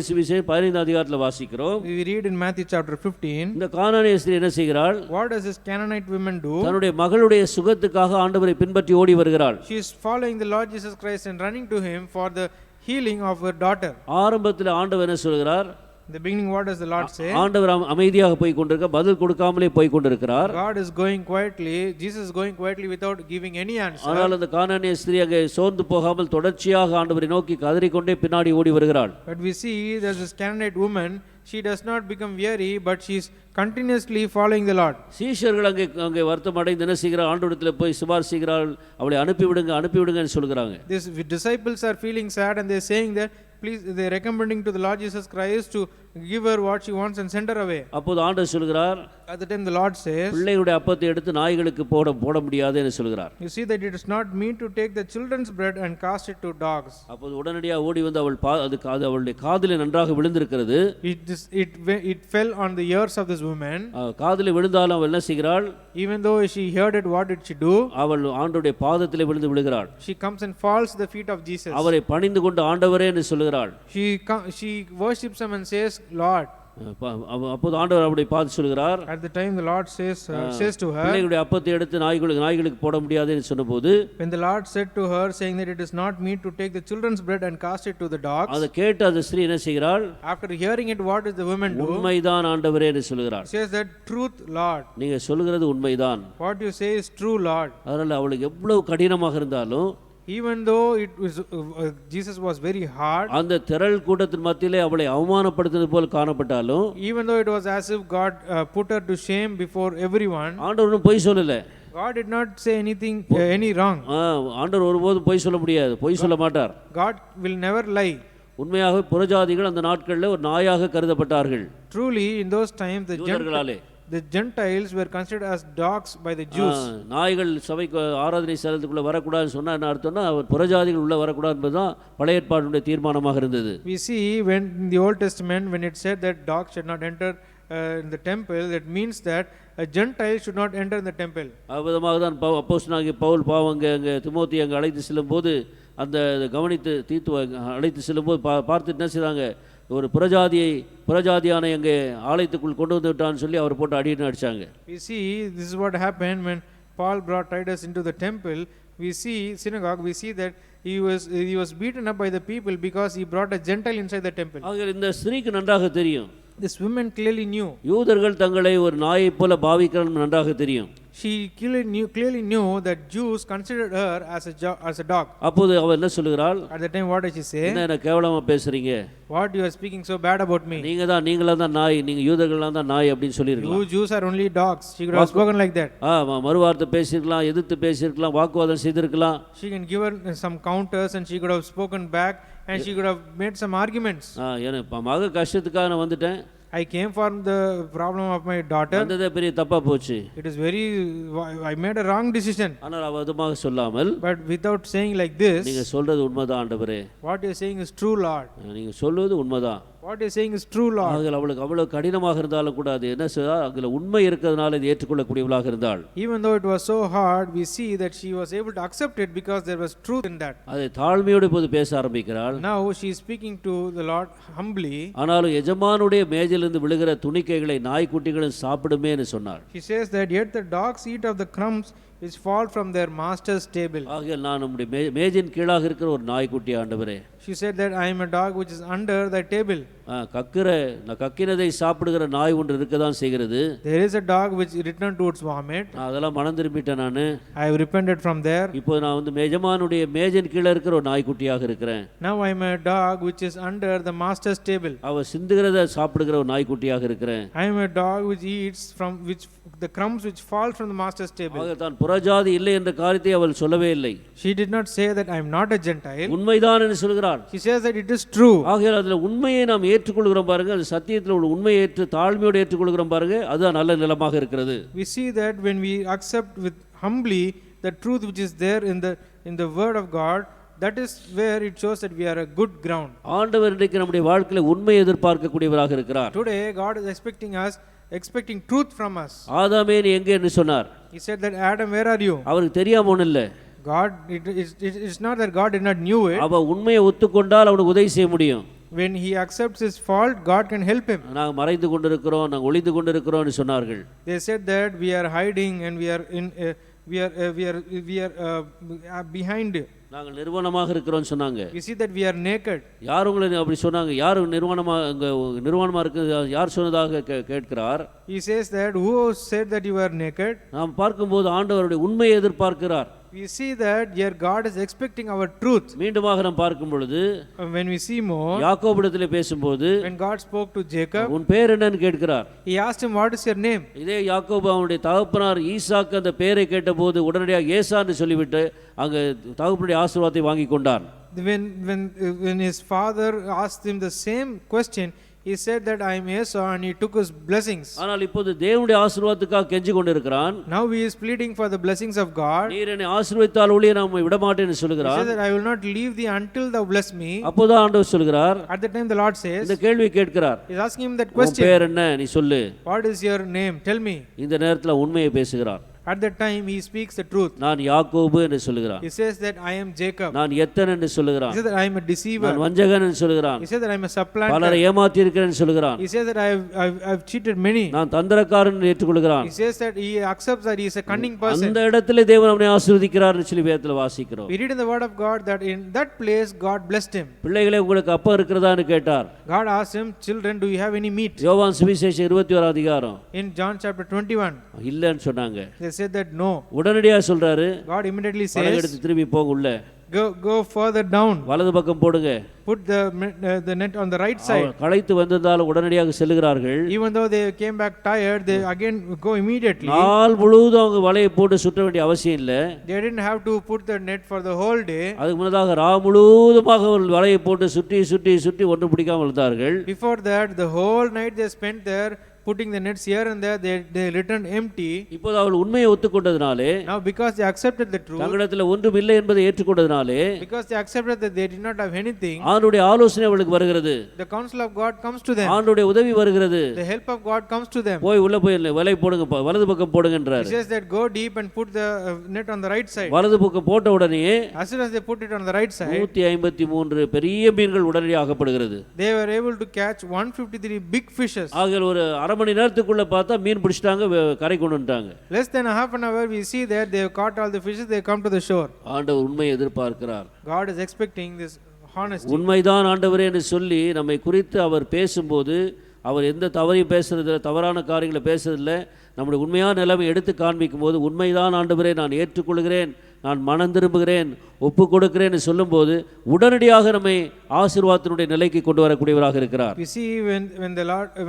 சுவிசேஷம் 15 அதிகாரத்தில் வாசிக்கிறோம். we read in Matthew chapter 15. இந்த கானானிய ஸ்திரீ என்ன செய்கிறாள்? what does this Canaanite woman do? தன்னுடைய மகளுடைய சுகத்துக்காக ஆண்டவரை பின்பற்றி ஓடி வருகிறாள். she is following the Lord Jesus Christ and running to him for the healing of her daughter. ஆரம்பத்தில் ஆண்டவர் என்ன சொல்கிறார்? In the beginning, what does the Lord say? ஆண்டவர் அமைதியாக போய் கொண்டிருக்க, பதில் கொடுக்காமலே போய் கொண்டிருக்கிறார். God is going quietly, Jesus is going quietly without giving any answer. ஆனால் அந்த கானானிய ஸ்திரீ அங்கே சோர்ந்து போகாமல் தொடர்ச்சியாக ஆண்டவரை நோக்கி கதறிக்கொண்டே பின்னாடி ஓடி வருகிறாள். But we see there's this Canaanite woman, she does not become weary, but she is continuously following the Lord. சீஷர்கள் அங்கே வருத்தம் அடைந்து என்ன செய்கிறார்? ஆண்டவரிடத்தில் போய் சிபாரிசுகிறார்கள், அவளை அனுப்பிவிடுங்கன்னு சொல்கிறாங்க. These disciples are feeling sad and they're saying that please, they're recommending to the Lord Jesus Christ to give her what she wants and send her away. அப்போது ஆண்டவர் சொல்கிறார், at the time the Lord says, பிள்ளைகளுடைய அப்பத்தை எடுத்து நாய்களுக்கு போட முடியாது என்று சொல்கிறார். you see that it is not mean to take the children's bread and cast it to dogs. அப்போது உடனடியாக ஓடி வந்து அவளுடைய காதிலே நன்றாக விழுந்திருக்கிறது. it fell on the ears of this woman. காதிலே விழுந்தாலும் அவள் என்ன செய்கிறாள்? even though she heard it, what did she do? அவள் ஆண்டவருடைய பாதத்திலே விழுந்து விழுகிறாள். she comes and falls at the feet of Jesus. அவரை பணிந்து கொண்டு ஆண்டவரே என்று சொல்கிறாள். she worships him and says, Lord. அப்போது ஆண்டவர் அவருடைய பார்த்து சொல்கிறார், at the time the Lord says to her, பிள்ளைகளுடைய அப்பத்தை எடுத்து நாய்களுக்கு போட முடியாது என்று சொன்னபோது, when the Lord said to her saying that it is not meet to take the children's bread and cast it to the dogs, அதை கேட்டு அந்த ஸ்திரீ என்ன செய்கிறாள்? after hearing it, what does the woman do? உண்மைதான் ஆண்டவரே என்று சொல்கிறாள். says that truth, Lord. நீங்க சொல்கிறது உண்மைதான். what you say is true, Lord. அதனால அவளுக்கு எவ்வளவு கடினமாக இருந்தாலும், even though it was Jesus was very hard, அந்த திரள் கூட்டத்தின் மத்தியிலே அவளை அவமானப்படுத்துவது போல் காணப்பட்டாலும், even though it was as if God put her to shame before everyone, ஆண்டவர் பொய் சொல்லல. God did not say anything any wrong. ஆண்டவர் ஒருபோதும் பொய் சொல்ல முடியாது, பொய் சொல்ல மாட்டார். God will never lie. உண்மையாக புறஜாதிகள் அந்த நாட்களில் ஒரு நாயாக கருதப்பட்டார்கள். truly in those times the Gentiles were considered as dogs by the Jews. நாய்கள் சபைக்கு ஆராதனை ஸ்தலத்துக்குள்ள வரக்கூடாதுன்னு சொன்னா என்ன அர்த்தம்னா, அவர் புறஜாதிகள் உள்ள வரக்கூடாது என்பதுதான் பழைய ஏற்பாட்டுடைய தீர்மானமாக இருந்தது. we see when in the Old Testament when it said that dogs should not enter in the temple, that means that a Gentile should not enter in the temple. அவ்விதமாக தான் அப்போஸ்தலனாகிய பவுல் அங்கே திமோத்தி அங்கே அழைத்து செல்லும்போது அந்த கவனித்து தீத்து அழைத்து செல்லும்போது பார்த்துட்டு என்ன செய்தாங்க? ஒரு புறஜாதியான எங்கே ஆலயத்துக்குள் கொண்டு வந்து விட்டான்னு சொல்லி அவர் போட்டு அடின்னு அடிச்சாங்க. we see this is what happened when Paul brought Titus into the temple. we see synagogue, we see that he was beaten up by the people because he brought a Gentile inside the temple. ஆக இந்த ஸ்திரீக்கு நன்றாக தெரியும், this woman clearly knew, யூதர்கள் தங்களை ஒரு நாயை போல பாவிக்கிறார்கள் நன்றாக தெரியும். she clearly knew that Jews considered her as a dog. அப்போது அவ என்ன சொல்கிறாள்? at the time what did she say? என்ன கேவலமா பேசுறீங்க? what you are speaking so bad about me? நீங்களா தான் நாய், நீங்க யூதர்களா தான் நாய் அப்படினு சொல்லிருக்கலாம். you Jews are only dogs. she could have spoken like that. மறுவார்த்தை பேசிருக்கலாம், எதிர்த்து பேசிருக்கலாம், வாக்குவாதம் செய்திருக்கலாம். she can give her some counters and she could have spoken back and she could have made some arguments. எனக்கு மக கஷ்டத்துக்காக நான் வந்துட்டேன், I came for the problem of my daughter. அதுதே பெரிய தப்பா போச்சு. I made a wrong decision. ஆனால் அவதமாக சொல்லாமல், but without saying like this, நீங்க சொல்றது உண்மைதான் ஆண்டவரே, what you are saying is true, Lord. நீங்க சொல்வது உண்மைதான். What you're saying is true, Lord. ஆகையால் அவளுக்கு அவ்வளவு கடினமாக இருந்தாலும் கூட அது என்ன செய்தா அதில் உண்மை இருக்கிறதுனால இது ஏற்றுக்கொள்ளக்கூடியவளாக இருந்தாள். Even though it was so hard, we see that she was able to accept it because there was truth in that. அதை தாழ்மையோடு இப்போது பேச ஆரம்பிக்கிறாள். Now she is speaking to the Lord humbly. ஆனாலும் எஜமானுடைய மேஜையிலிருந்து விழுகிற துணிக்கைகளை நாய்க்குட்டிகளும் சாப்பிடுமேன்னு சொன்னார். She says that yet the dogs eat of the crumbs which fall from their master's table. ஆகையால் நான் நம்முடைய மேஜையின் கீழாக இருக்கிற ஒரு நாய்க்குட்டி ஆண்டவரே. She said that I am a dog which is under the table. நான் கக்கினதை சாப்பிடுகிற நாய் ஒன்று இருக்கதான் செய்கிறது. There is a dog which returned to its vomit. அதெல்லாம் மனம் திரும்பிட்டேன் நான். I have repented from there. இப்போ நான் வந்து எஜமானுடைய மேஜையின் கீழே இருக்கிற ஒரு நாய்க்குட்டியாக இருக்கிறேன். Now I am a dog which is under the master's table. அவ சிந்துகிறத சாப்பிடுகிற ஒரு நாய்க்குட்டியாக இருக்கிறேன். I am a dog which eats from which the crumbs which fall from the master's table. தான் புறஜாதி இல்லை என்ற காரியத்தை அவள் சொல்லவே இல்லை. She did not say that I am not a Gentile. உண்மைதான் என்று சொல்கிறாள். She says that it is true. ஆகையால் அதில் உண்மையை நாம் ஏற்றுக்கொள்கிறோம் பாருங்க. அது சத்தியத்தில் உள்ள உண்மையை தாழ்மையோடு ஏற்றுக்கொள்கிறோம் பாருங்க. அதுதான் நல்ல நிலமாக இருக்கிறது. We see that when we accept with humbly the truth which is there in the word of God, that is where it shows that we are a good ground. ஆண்டவர் இன்றைக்கு நம்முடைய வாழ்க்கையில உண்மையை எதிர்பார்க்கக்கூடியவராக இருக்கிறார். Today God is expecting truth from us. ஆதாமே நீ எங்கே என்று சொன்னார். He said that Adam, where are you? அவருக்கு தெரியாம ஒண்ணும் இல்ல. God, it's not that God did not knew it. அவ உண்மையை ஒத்துக்கொண்டால் அவனுக்கு உதவி செய்ய முடியும். When he accepts his fault, God can help him. நாங்க மறைந்து கொண்டிருக்கிறோம், நாங்க ஒளிந்து கொண்டிருக்கிறோம்னு சொன்னார்கள். They said that we are hiding and we are behind. நாங்கள் நிர்வாணமாக இருக்கிறோம்னு சொன்னாங்க. We see that we are naked. யார் உங்களை அப்படி சொன்னாங்க? யார் நிர்வாணமா இருக்கு யார் சொன்னதாக கேட்கிறார். He says that who said that you are naked? நாம் பார்க்கும்போது ஆண்டவருடைய உண்மையை எதிர்பார்க்கிறார். We see that here God is expecting our truth. மீண்டுமாக நாம் பார்க்கும் பொழுது when we see more, யாக்கோபிடத்திலே பேசும்போது when God spoke to Jacob, உன் பேர் என்னன்னு கேட்கிறார். He asked him, what is your name? இதே யாக்கோபு அவனுடைய தகப்பனார் ஈசாக்கு அந்த பேரை கேட்டபோது உடனடியாக ஏசான்னு சொல்லிவிட்டு அங்க தகப்பனுடைய ஆசீர்வாதத்தை வாங்கி கொண்டான். When his father asked him the same question, he said that I am Esau, and he took his blessings. ஆனால் இப்போது தேவனுடைய ஆசீர்வாதத்துக்காக கெஞ்சி கொண்டிருக்கிறான். Now he is pleading for the blessings of God. நீர் என்னை ஆசீர்வதித்தால் ஒழிய நான் உம்மை விட மாட்டேன்னு சொல்கிறார். He said that I will not leave thee until thou bless me. அப்போதான் ஆண்டவர் சொல்கிறார். At the time the Lord says, இந்த கேள்வி கேட்கிறார். He is asking him that question. உன் பேர் என்ன நீ சொல்லு. What is your name? Tell me. இந்த நேரத்தில் உண்மையை பேசுகிறார். At that time he speaks the truth. நான் யாக்கோபு என்று சொல்கிறான். He says that I am Jacob. நான் எத்தன் என்று சொல்கிறான். He says that I am a deceiver. நான் வஞ்சகன் என்று சொல்கிறான். He says that I am a supplanter. பலரை ஏமாற்றி இருக்கிறேன் என்று சொல்கிறான். He says that I have cheated many. நான் தந்திரக்காரன் என்று ஏற்றுக்கொள்கிறான். He says that he accepts that he is a cunning person. அந்த இடத்திலே தேவன் அவனை ஆசீர்வதிக்கிறார் என்று சொல்லி வேதத்தில் வாசிக்கிறோம். We read in the word of God that in that place God blessed him. பிள்ளைகளே உங்களுக்கு அப்பா இருக்கிறதான்னு கேட்டார். God asked him, children, do you have any meat? யோவான் சுவிசேஷம் 21 அதிகாரம். In John chapter 21. இல்லன்னு சொன்னாங்க. They said that no. உடனடியாக சொல்றாரு. God immediately says, எடுத்து திரும்பி போங்க உள்ள. Go further down. வலது பக்கம் போடுங்க. Put the net on the right side. களைத்து வந்திருந்தாலும் உடனடியாக செல்லுகிறார்கள். Even though they came back tired, they again go immediately. நாள் முழுவதும் அவங்க வலையை போட்டு சுற்ற வேண்டிய அவசியம் இல்லை. They didn't have to put the net for the whole day. அதுக்கு முன்னதாக ரா முழுவதுமாக வலையை போட்டு சுற்றி ஒன்று பிடிக்காமல் இருந்தார்கள். Before that, the whole night they spent there putting the nets here and there. They returned empty. இப்போது அவள் உண்மையை ஒத்துக்கொண்டதினாலே, now because they accepted the truth, தங்களிடத்தில் ஒன்றும் இல்லை என்பதை ஏற்றுக்கொண்டதினாலே, because they accepted that they did not have anything, ஆண்டவருடைய ஆலோசனை அவளுக்கு வருகிறது. the counsel of God comes to them. ஆண்டவருடைய உதவி வருகிறது. The help of God comes to them. போய் உள்ள போய் வலை போடுங்க, வலது பக்கம் போடுங்கன்றார். He says that go deep and put the net on the right side. வலது பக்கம் போட்ட உடனே as soon as they put it on the right side, 153 பெரிய மீன்கள் உடனடியாக அகப்படுகிறது. they were able to catch 153 big fishes. ஆக ஒரு அரை மணி நேரத்துக்குள்ள பார்த்தா மீன் பிடிச்சிட்டாங்க, கரை கொண்டு வந்துட்டாங்க. less than a half an hour we see that they have caught all the fishes, they come to the shore. ஆண்டவர் உண்மையை எதிர்பார்க்கிறார். God is expecting this honesty. உண்மைதான் ஆண்டவரே என்று சொல்லி நம்மை குறித்து அவர் பேசும்போது அவர் எந்த தவறையும் பேசுறதில்லை, தவறான காரியங்களை பேசுறதில்லை. நம்முடைய உண்மையான நிலைமை எடுத்து காண்பிக்கும் போது உண்மைதான் ஆண்டவரே நான் ஏற்றுக்கொள்கிறேன், நான் மனம் திரும்புகிறேன், ஒப்பு கொடுக்கிறேன்னு சொல்லும்போது உடனடியாக நம்மை ஆசீர்வாதத்தினுடைய நிலைக்கு கொண்டு வரக்கூடியவராக இருக்கிறார். We see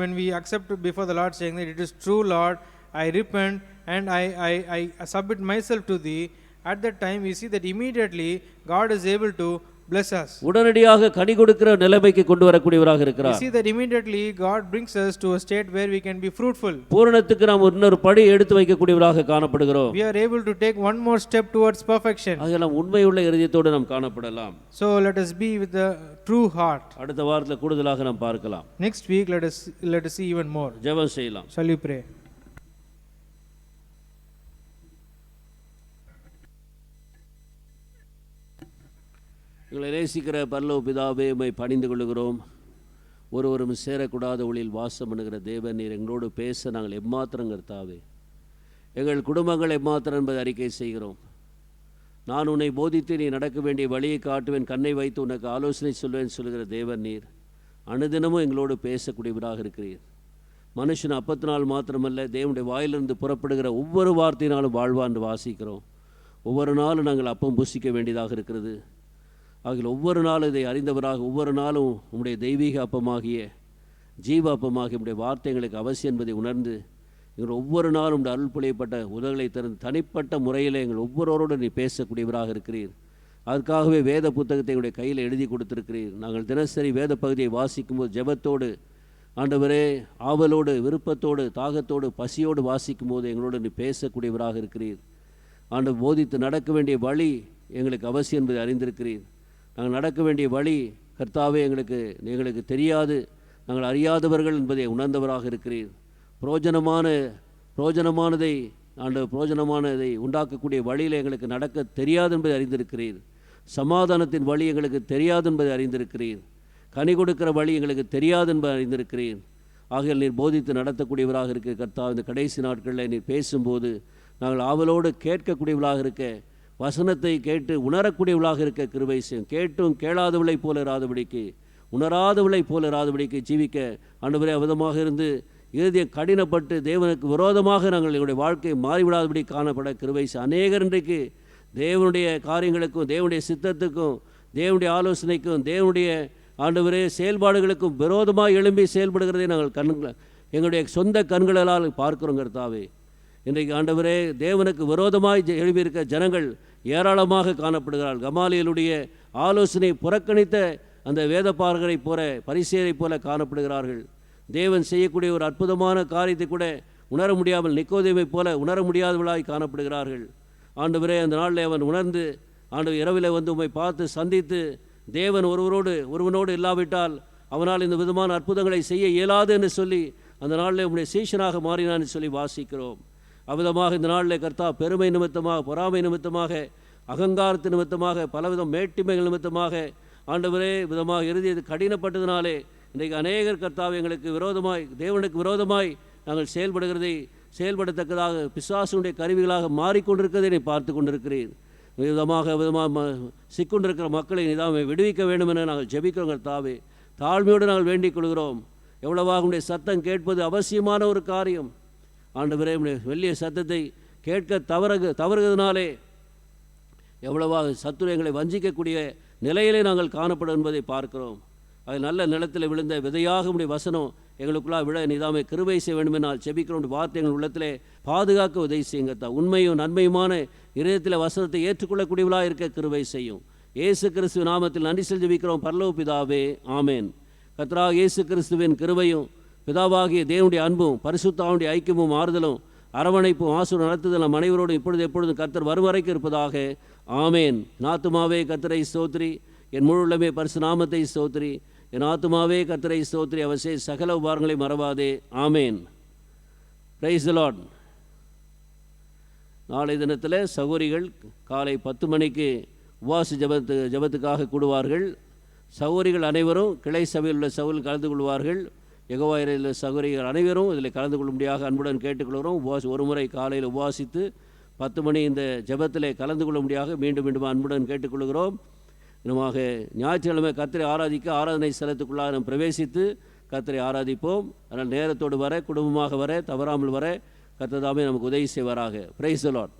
when we accept before the Lord saying that it is true Lord, I repent and I submit myself to thee. At that time we see that immediately God is able to bless us. உடனடியாக கனி கொடுக்கிற நிலைமைக்கு கொண்டு வரக்கூடியவராக We இருக்கிறார். see that immediately God brings us to a state where we can be fruitful. பூரணத்துக்கு நாம் இன்னொரு படி எடுத்து வைக்கக்கூடியவராக காணப்படுகிறோம். We are able to take one more step towards perfection. அதெல்லாம் உண்மையுள்ள இருதயத்தோடு நாம் காணப்படலாம். So let us be with a true heart. அடுத்த வாரத்தில் கூடுதலாக நாம் பார்க்கலாம். Next week let us see even more. ஜெபம் செய்யலாம். Shall we pray? எங்களை நேசிக்கிற பரலோக பிதாவே, உம்மை பணிந்து கொள்கிறோம். ஒருவரும் சேரக்கூடாத ஒளியில் வாசம் பண்ணுகிற தேவன், நீர் எங்களோடு பேச நாங்கள் எம்மாத்திரம் கர்த்தாவே. எங்கள் குடும்பங்கள் எம்மாத்திரம் என்பதை அறிக்கை செய்கிறோம். நான் உன்னை போதித்து நீ நடக்க வேண்டிய வழியை காட்டுவேன், கண்ணை வைத்து உனக்கு ஆலோசனை சொல்வேன் சொல்கிற தேவன் நீர் அனுதினமும் எங்களோடு பேசக்கூடியவராக இருக்கிறீர். மனுஷன் அப்பத்தினால் மாத்திரமல்ல, தேவனுடைய வாயிலிருந்து புறப்படுகிற ஒவ்வொரு வார்த்தையினாலும் வாழ்வான்னு வாசிக்கிறோம். ஒவ்வொரு நாளும் நாங்கள் அப்பம் புசிக்க வேண்டியதாக இருக்கிறது. ஆகிய ஒவ்வொரு நாளும் இதை அறிந்தவராக, ஒவ்வொரு நாளும் உம்முடைய தெய்வீக அப்பமாகிய ஜீவ அப்பமாகிய உம்முடைய வார்த்தை எங்களுக்கு அவசியம் என்பதை உணர்ந்து, எங்கள் ஒவ்வொரு நாளும் உடைய அருள் புலையப்பட்ட உதவிகளை திறந்து தனிப்பட்ட முறையில் எங்கள் ஒவ்வொருவரோடு நீ பேசக்கூடியவராக இருக்கிறீர். அதுக்காகவே வேத புத்தகத்தை எங்களுடைய கையில் எழுதி கொடுத்திருக்கிறீர். நாங்கள் தினசரி வேத பகுதியை வாசிக்கும்போது ஜெபத்தோடு, ஆண்டவரே, ஆவலோடு, விருப்பத்தோடு, தாகத்தோடு, பசியோடு வாசிக்கும் போது எங்களோடு நீ பேசக்கூடியவராக இருக்கிறீர். ஆண்டவர் போதித்து நடக்க வேண்டிய வழி எங்களுக்கு அவசியம் என்பதை அறிந்திருக்கிறீர். நாங்கள் நடக்க வேண்டிய வழி கர்த்தாவே எங்களுக்கு தெரியாது, நாங்கள் அறியாதவர்கள் என்பதை உணர்ந்தவராக இருக்கிறீர். புரோஜனமானதை உண்டாக்கக்கூடிய வழியில் எங்களுக்கு நடக்க தெரியாது என்பதை அறிந்திருக்கிறீர். சமாதானத்தின் வழி எங்களுக்கு தெரியாது என்பதை அறிந்திருக்கிறீர். கனி கொடுக்கிற வழி எங்களுக்கு தெரியாது என்பதை அறிந்திருக்கிறீர். ஆகையால் நீர் போதித்து நடத்தக்கூடியவராக இருக்கிற கர்த்தா, இந்த கடைசி நாட்களில் நீர் பேசும்போது நாங்கள் ஆவலோடு கேட்கக்கூடியவர்களாக இருக்க, வசனத்தை கேட்டு உணரக்கூடியவளாக இருக்க கிருபை செய்யும். கேட்டும் கேளாதவளை போல இராதபடிக்கு, உணராதவளை போல இராதபடிக்கு ஜீவிக்க ஆண்டவரே விதமாக இருந்து இறுதியை கடினப்பட்டு தேவனுக்கு விரோதமாக நாங்கள் எங்களுடைய வாழ்க்கை மாறிவிடாதபடி காணப்பட கிருபை செய்யும். அநேகர் இன்றைக்கு தேவனுடைய காரியங்களுக்கும், தேவனுடைய சித்தத்துக்கும், தேவனுடைய ஆலோசனைக்கும், தேவனுடைய ஆண்டவரே செயல்பாடுகளுக்கும் விரோதமாக எழும்பி செயல்படுகிறதை நாங்கள் எங்களுடைய சொந்த கண்களால் பார்க்கிறோம் கர்த்தாவே. இன்றைக்கு ஆண்டவரே, தேவனுக்கு விரோதமாய் எழுப்பியிருக்க ஜனங்கள் ஏராளமாக காணப்படுகிறார்கள். கமாலியலுடைய ஆலோசனை புறக்கணித்த அந்த வேதபாரகரை போல, பரிசேயரை போல காணப்படுகிறார்கள். தேவன் செய்யக்கூடிய ஒரு அற்புதமான காரியத்தை கூட உணர முடியாமல் நிக்கோதேமை போல உணர முடியாதவளாய் காணப்படுகிறார்கள். ஆண்டவரே, அந்த நாளில் அவன் உணர்ந்து ஆண்டவர் இரவில் வந்து உம்மை பார்த்து சந்தித்து, தேவன் ஒருவனோடு இல்லாவிட்டால் அவனால் இந்த விதமான அற்புதங்களை செய்ய இயலாது என்று சொல்லி அந்த நாளில் உம்முடைய சீஷனாக மாறினான் என்று சொல்லி வாசிக்கிறோம். அவ்விதமாக இந்த நாளில் கர்த்தா, பெருமை நிமித்தமாக, பொறாமை நிமித்தமாக, அகங்காரத்து நிமித்தமாக, பலவிதம் மேட்டிமைகள் நிமித்தமாக ஆண்டவரே விதமாக இறுதி கடினப்பட்டதினாலே இன்றைக்கு அநேகர் கர்த்தாவை எங்களுக்கு விரோதமாய், தேவனுக்கு விரோதமாய் நாங்கள் செயல்படத்தக்கதாக பிசாசுடைய கருவிகளாக மாறிக்கொண்டிருக்கிறதை நீ பார்த்து கொண்டிருக்கிறீர். விதமாக சிக்கொண்டிருக்கிற மக்களை நிதாமை விடுவிக்க வேண்டும் என நாங்கள் ஜெபிக்கிறோம் கர்த்தாவே. தாழ்மையோடு நாங்கள் வேண்டிக் கொள்கிறோம். எவ்வளவாக உடைய சத்தம் கேட்பது அவசியமான ஒரு காரியம். ஆண்டவரே, வெள்ளிய சத்தத்தை கேட்க தவறுகிறதுனாலே எவ்வளவாக சத்துரு எங்களை வஞ்சிக்கக்கூடிய நிலையிலே நாங்கள் காணப்படும் என்பதை பார்க்கிறோம். அது நல்ல நிலத்தில் விழுந்த விதையாக உடைய வசனம் எங்களுக்குள்ளாக விட நிதாமை கிருபை செய்ய வேண்டும் என்னால் செபிக்கிறோம். வார்த்தை எங்கள் உள்ளத்திலே பாதுகாக்க உதவி செய்யுங்கத்தா. உண்மையும் நன்மையுமான இதயத்தில் வசனத்தை ஏற்றுக்கொள்ளக்கூடியவளாக இருக்க கிருபை செய்யும். இயேசு கிறிஸ்துவ நாமத்தில் நன்றி செலுத்தி ஜெபிக்கிறோம் பரலோக பிதாவே, ஆமேன். கர்த்தராகிய இயேசு கிறிஸ்துவின் கிருபையும், பிதாவாகிய தேவனுடைய அன்பும், பரிசுத்த ஆவியுடைய ஐக்கியமும், ஆறுதலும், அரவணைப்பும், ஆசீர்வாதம் நடத்துதல் நம் அனைவரோடும் எப்பொழுதும் கர்த்தர் வரும் வரைக்கும் இருப்பதாக, ஆமேன். என் ஆத்துமாவே கர்த்தரை ஸ்தோத்திரி, என் முழு உள்ளமே பரிசு நாமத்தை ஸ்தோத்திரி. என் ஆத்துமாவே கர்த்தரை ஸ்தோத்திரி, அவர் செய்த சகல உபகாரங்களை மறவாதே, ஆமேன். Praise the Lord. நாளை தினத்தில் சகோதரிகள் காலை 10 மணிக்கு உபவாச ஜபத்துக்காக கூடுவார்கள். சகோதரிகள் அனைவரும் கிளை சபையில் உள்ள சகோதரிகள் கலந்து கொள்வார்கள். யெகோவாயில் உள்ள சகோதரிகள் அனைவரும் இதில் கலந்து கொள்ளும்படியாக அன்புடன் கேட்டுக்கொள்கிறோம். ஒரு முறை காலையில் உபவாசித்து 10 மணி இந்த ஜபத்தில் கலந்து கொள்ளும்படியாக மீண்டும் அன்புடன் கேட்டுக்கொள்கிறோம். இன்னுமாக ஞாயிற்றுக்கிழமை கர்த்தரை ஆராதிக்க ஆராதனை ஸ்தலத்துக்குள்ளாக நாம் பிரவேசித்து கர்த்தரை ஆராதிப்போம். அதனால் நேரத்தோடு வர, குடும்பமாக வர, தவறாமல் வர கர்த்தர் தாமே நமக்கு உதவி செய்வாராக. Praise the Lord.